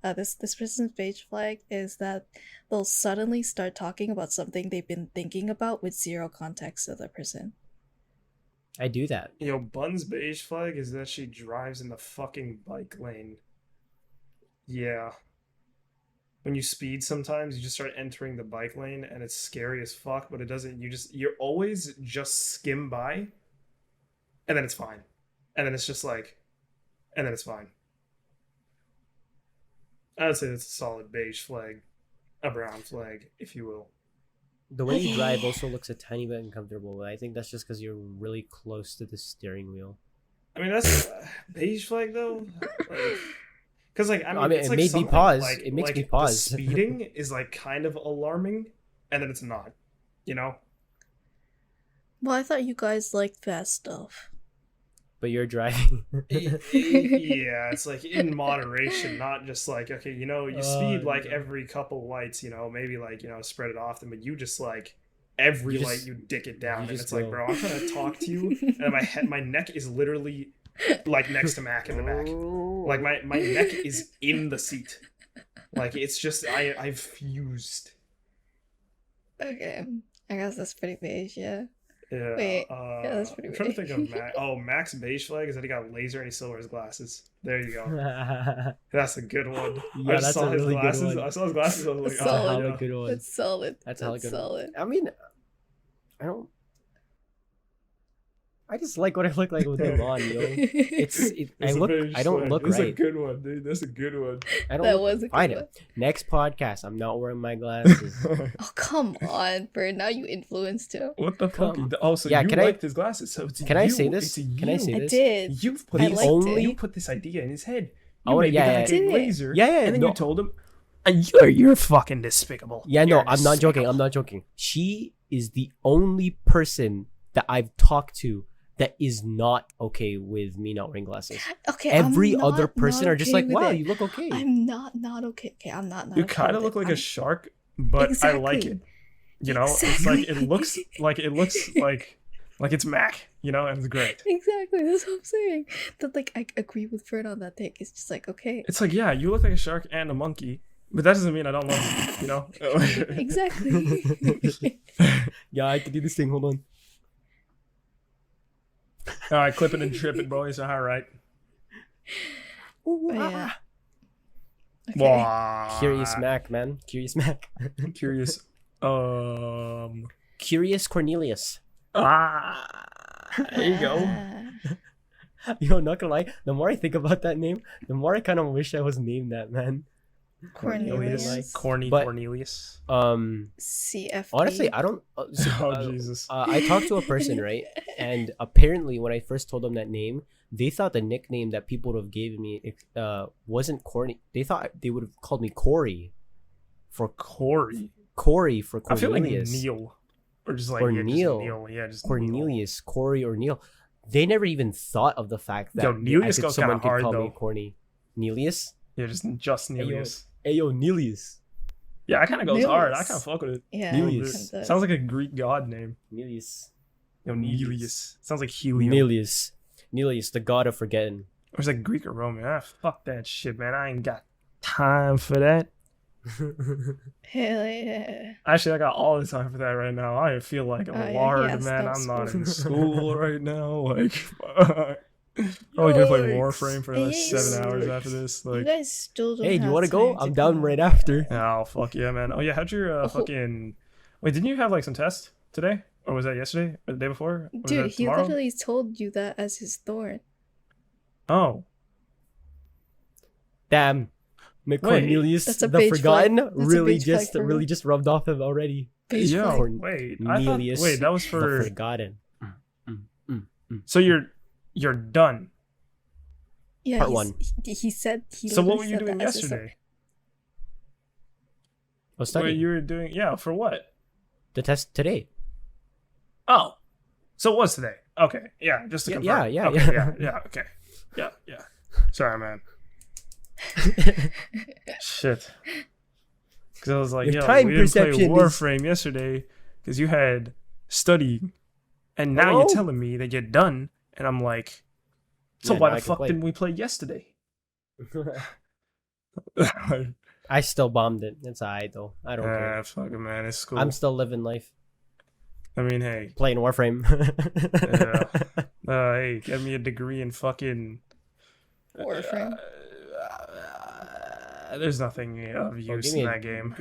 this person's beige flag is that they'll suddenly start talking about something they've been thinking about with zero context to the person. I do that. Yo, Bun's beige flag is that she drives in the fucking bike lane. Yeah. When you speed sometimes, you just start entering the bike lane and it's scary as fuck, but it doesn't, you're always just skim by and then it's fine. And then it's just like, and then it's fine. I would say that's a solid beige flag. A brown flag, if you will. The way you drive Okay. also looks a tiny bit uncomfortable, but I think that's just because you're really close to the steering wheel. I mean, that's beige flag though. Because like, I mean, mean, it's it like made me something, pause. like- It makes like, me pause. The speeding is like kind of alarming, and then it's not. You know? Well, I thought you guys liked fast stuff. But you're driving. Yeah, it's like in moderation, not just like, okay, you know, you speed like no. every couple lights, you know, maybe like, you know, spread it often, but you just like every You light just- you dick it down, you and just it's like, go. bro, I'm trying to talk to you, and my neck is literally like next to Mac in the back. Like my neck is in the seat. Like it's just I've fused. Okay, I guess that's pretty beige. Yeah. Yeah. Wait, yeah, that's pretty I'm trying to think of beige. Mac. Oh, Mac's beige flag is that he got laser and he still wears glasses. There you go. Yeah, That's a good one. I just that's saw a his really good glasses. one. I saw his glasses. I was like, That's oh, That's a solid. hella yeah. good one. That's solid. That's a hella good solid. one. I mean, I just like what I look like with them on, yo. It's I a don't flag. look That's right. a good one, dude. That's a good one. I don't That look was a good fine. one. Next podcast, I'm not wearing my glasses. Oh, come on, Bird. Now you influenced him. What the fuck? Come. Oh, so Yeah, you can I- liked his glasses. So it's Can I you. say this? It's Can I you. say I this? did. You've put I this, liked it. you put this idea in his head. I You wanna- made yeah, the guy yeah. get Did it? laser. Yeah, yeah, And then no. you told him, you're fucking despicable. Yeah, no, You're I'm not joking. despicable." I'm not joking. She is the only person that I've talked to that is not okay with me not wearing glasses. Okay. Every I'm other not person are just okay like, with wow, it. you look okay. I'm not okay. Okay, I'm not. You okay kind of with look it. like I'm- a shark, but I like Exactly. it. You know, it's like it looks Exactly. like it's Mac. You know, and it's great. Exactly. That's what I'm saying. That like I agree with Fern on that take. It's just like okay. It's like, yeah, you look like a shark and a monkey, but that doesn't mean I don't love you. You know. Exactly. Yeah, I can do this thing. Hold on. All right, clipping and tripping, boys. All right. But yeah. Okay. Wow. Curious Mac, man. Curious Mac. Curious. Curious Cornelius. There you go. Ah. Not gonna lie. The more I think about that name, the more I kind of wish I was named that, man. Cornelius. Corny But- Cornelius. CFP. Honestly, I don't. Oh, Jesus. I talked to a person, right? And apparently, when I first told them that name, they thought the nickname that people would have given me wasn't Corny. They thought they would have called me Corey. For Corey. Corey for I feel like Cornelius. Neil. Or just like Or yeah, Neil. Just Neil. Yeah, just Cornelius, Corey, or Neil. They never even thought of the fact that Yo, Nelius goes someone kinda hard, could call me though. Corny. Nelius? Neil. Yeah, just Nelius. Ayo, Nelius. Yeah, it kind of goes hard. I Nelius. kind of fuck with it. Yeah. Nelius. kinda. Sounds like a Greek god name. Nelius. Yo, Nelius. Sounds like helium. Nelius. Nelius, the god of forgetting. Or it's like Greek or Roman. Ah, fuck that shit, man. I ain't got time for that. Hell yeah. Actually, I got all the time for that right now. I feel like a Oh, yeah, he lard, has man. no I'm not in school. school right now. Like, fuck. Probably gonna play Yikes. Warframe for like Yes. 7 hours after this. You Like, guys still don't Hey, do you have want to go? time I'm down come. right after. oh fuck yeah, man. Oh yeah, how'd your Oh. fucking? Wait, didn't you have like some tests today, or was that yesterday or the day before? Or was Dude, that he tomorrow? literally told you that as his thorn. Oh, Damn. Cornelius, That's a the beige forgotten, flag. That's a really beige flag just for really real. just rubbed off him already. Beige yo, flag. wait. I thought, Cornelius, wait, that was the for. forgotten. So you're done. Yeah, Part he's- one. He said he. So what were literally you said doing that as his thorn. yesterday? I was What studying. you were doing? Yeah, for what? The test today. Oh, so it was today. Okay, yeah, just to Yeah, confirm. yeah, okay, yeah. yeah, okay, yeah. Sorry, man. Shit. Because I was like, Your yo, time we didn't play perception is- Warframe yesterday because you had studying, and now Hello? you're telling me that you're done, and I'm like, so Yeah, why now the I can fuck play. didn't we play yesterday? I still bombed it. It's alright though. I don't care. Fucking man, it's cool. I'm still living life, I mean, hey, playing Warframe. hey, get me a degree in fucking. Warframe. There's nothing of Well, use in that game.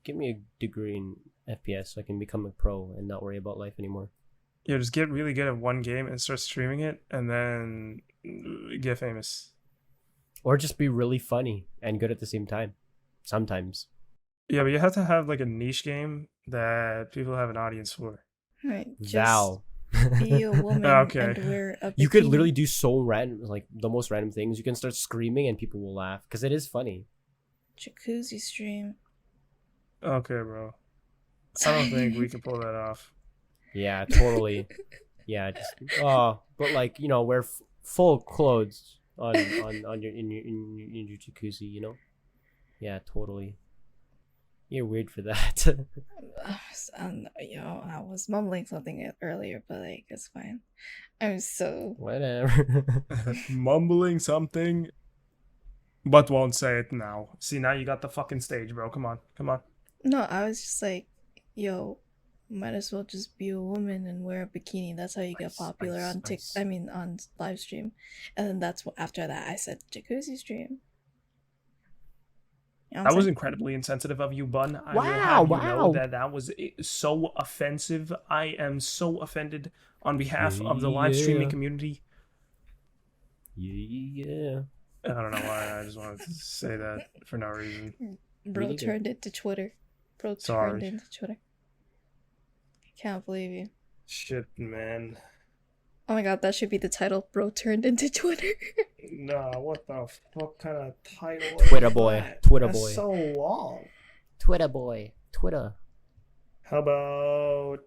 Give me a degree in FPS so I can become a pro and not worry about life anymore. Yeah, just get really good at one game and start streaming it, and then get famous. Or just be really funny and good at the same time. Sometimes. Yeah, but you have to have like a niche game that people have an audience for. Right. Just Val. be a woman Okay. and wear a bikini. You could literally do so random, like the most random things. You can start screaming and people will laugh because it is funny. jacuzzi stream. Okay, bro. I don't think we can pull that off. Yeah, totally. Yeah, just but like wear full clothes on your in your jacuzzi. Yeah, totally. You're weird for that. I was mumbling something earlier, but like it's fine. I'm so Whatever. Mumbling something, but won't say it now. See, now you got the fucking stage, bro. Come on. no. I was just like, yo, might as well just be a woman and wear a bikini. That's how you get Nice, popular nice, on nice. I mean on live stream. And then that's what after that I said jacuzzi stream. You know what That I'm was saying? incredibly insensitive of you, Bun. I will Wow, have you know wow. that was so offensive. I am so offended on behalf of the live streaming Yeah. community. Yeah. I don't know why. I just wanted to say that for no reason. Bro Me neither. turned into Twitter. Bro Sorry. turned into Twitter. Can't believe you. Shit, man. Oh my god, that should be the title. Bro turned into Twitter. Nah, what the fuck kind of title? Twitter is boy. that? Twitter That's boy. so long. Twitter boy. Twitter. How about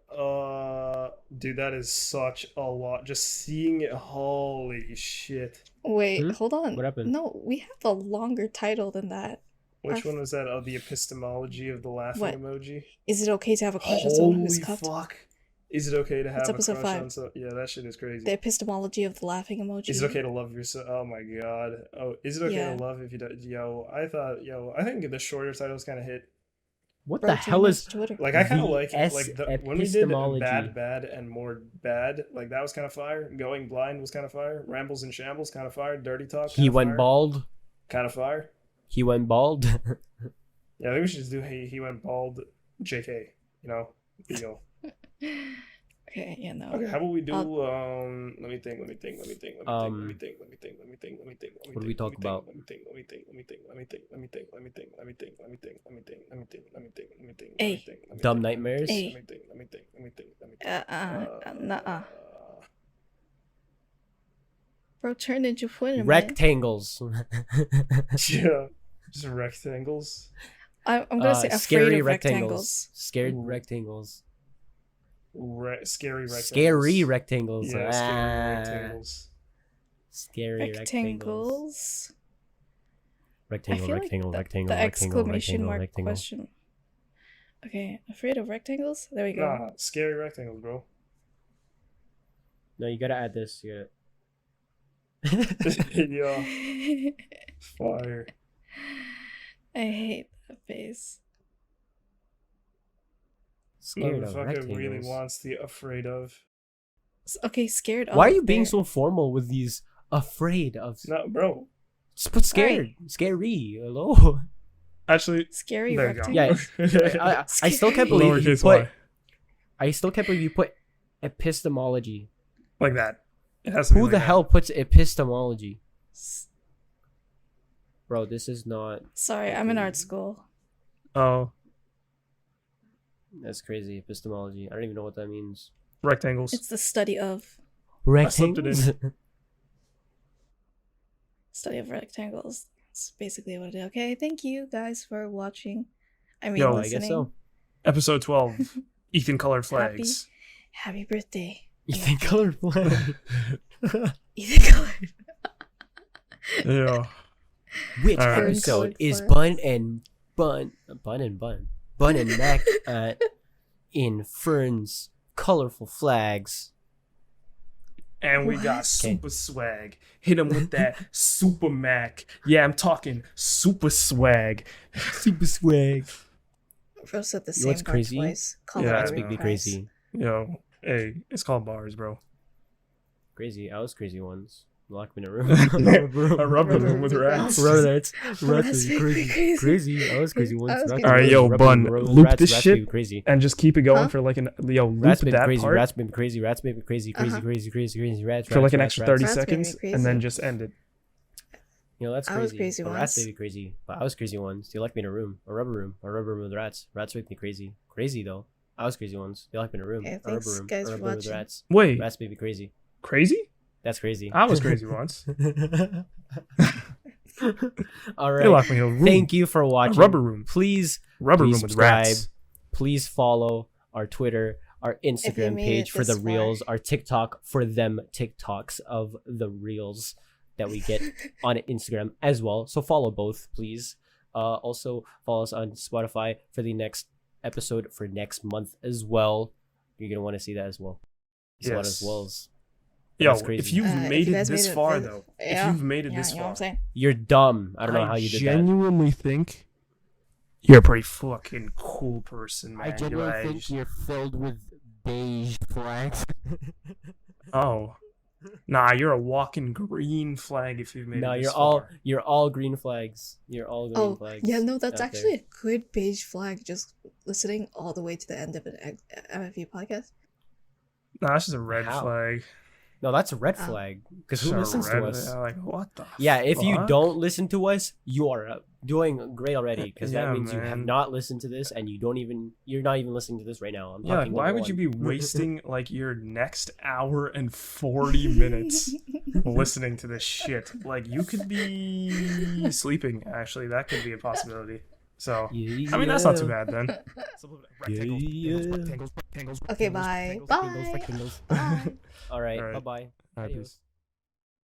dude, that is such a lot. Just seeing it, holy shit. Wait, Hmm? hold on. What happened? No, we have a longer title than that. Which one was that? Oh, the epistemology of the laughing What? emoji. Is it okay to have a crush on someone who's Holy cuffed? fuck! Is it okay to have It's a episode crush 5. on so? Yeah, that shit is crazy. The epistemology of the laughing emoji. Is it okay to love yourself? Oh my god. Oh, is it okay Yeah. to love if you don't? I think the shorter titles kind of hit. What Bro the turned hell into is Twitter? Like I kind of like VS when we did epistemology. bad and more bad. Like that was kind of fire. Going blind was kind of fire. Rambles and shambles kind of fire. Dirty talk. he went bald? Kind of fire. He went bald. Yeah, I think we should just do he went bald. JK. You know, deal. Okay, Okay, yeah, no. Okay, how about we do? I'll- Let me think. What do we talk about? Hey. Dumb nightmares. Hey. Nuh-uh. Bro, turn into Twitter, man. Rectangles. Yeah, just rectangles. I'm gonna say afraid scary of rectangles. Scared Ooh. rectangles. Scary rectangles. Scary rectangles. Yeah, Ah. scary rectangles. Scary rectangles. Rectangles. I Rectangle, feel like rectangle, the rectangle, exclamation rectangle, mark rectangle. question. Okay, afraid of rectangles? There we go. Nah, scary rectangles, bro. No, you gotta add this. Yeah. Yeah, fire. I hate that face. Scared of Motherfucker rectangles. really wants the afraid of. Okay, scared of. Why are you being there. so formal with these afraid of? No, bro. Just put scared. Scary. Hello. Actually, Scary there you go. rectangles? Yeah, I still can't believe you Lowercase put. y. I still can't believe you put epistemology. Like that. It has to be Who like the that. hell puts epistemology? Bro, this is not. Sorry, I'm in art school. Oh, That's crazy. Epistemology. I don't even know what that means. rectangles. It's the study of slipped it in. rectangles. That's basically what it is. Okay, thank you guys for watching. I mean, Yo, I listening. guess so. Episode 12. Ethan colored flags. Happy birthday. You think color flag? Ethan colored. Yeah. Which All right. episode is Flags. Bun and Mac in Fern's colorful flags? And we What? got super swag. Hit him with that super Mac. Yeah, I'm talking super swag. Super swag. Bro said the You know same what's part crazy? twice. Call Yeah, it That's I every make me know. price. crazy. Yo, hey, it's called bars, bro. Crazy. I was crazy once. Locked me in a room. A rubber room with rats. Rats Rats is make me crazy. crazy. Crazy. I was crazy I once. was Rats crazy made me Alright, crazy. yo, Rubber- Bun, ro- loop rats- this rats shit. made me crazy. And just keep it going Huh? for like an loop Rats made me that crazy. part Rats made me crazy. Rats made me crazy. Crazy. Uh-huh. Crazy. Rats. for like an rats, extra rats. 30 Rats made me seconds crazy. and then just end it. You know, that's crazy. I was crazy But once. rats made me crazy. But I was crazy once. They locked me in a room. A rubber room with rats. Rats make me crazy. Crazy though. I was crazy once. They locked me in a room. Okay, A rubber thanks, room. guys, A for rubber with watching. rats. Wait, Rats made me crazy. crazy? That's crazy. I was crazy once. All They right. locked me in a room. Thank you for A watching. rubber room. Please Rubber Please room with subscribe. rats. please follow our Twitter, our Instagram made page it for the this reels, far. our TikTok for them TikToks of the reels that we get on Instagram as well. So follow both, please. Also follow us on Spotify for the next episode for next month as well. You're gonna want to see that as well. It's a lot Yes. as wells. Yo, That's crazy. if you've If made you it guys this made it far, this- though, yeah, if you've made it yeah, this you know what far, I'm saying? You're dumb. I don't know how you did that. genuinely think you're a pretty fucking cool person, man. I genuinely think Beige. you're filled with beige flags. Oh, nah, you're a walking green flag if you've made No, it this you're far. all green flags. You're all green Oh, flags. yeah, no, that's out actually there. a good beige flag. Just listening all the way to the end of an MFU podcast. Nah, that's just a red How? flag. No, that's a red Oh. flag. Because Just who a listens to red- us? Like, what the Yeah, if you fuck? don't listen to us, you are doing great already. Because Yeah, that means you have man. not listened to this, and you're not even listening to this right now. I'm Yeah, like, talking why number would you one. be wasting like your next hour and 40 minutes listening to this shit? Like, you could be sleeping, actually. That could be a possibility. So, I mean, that's not too bad then. Okay, bye. Bye. Bye. All right, All right. bye bye. All right, peace.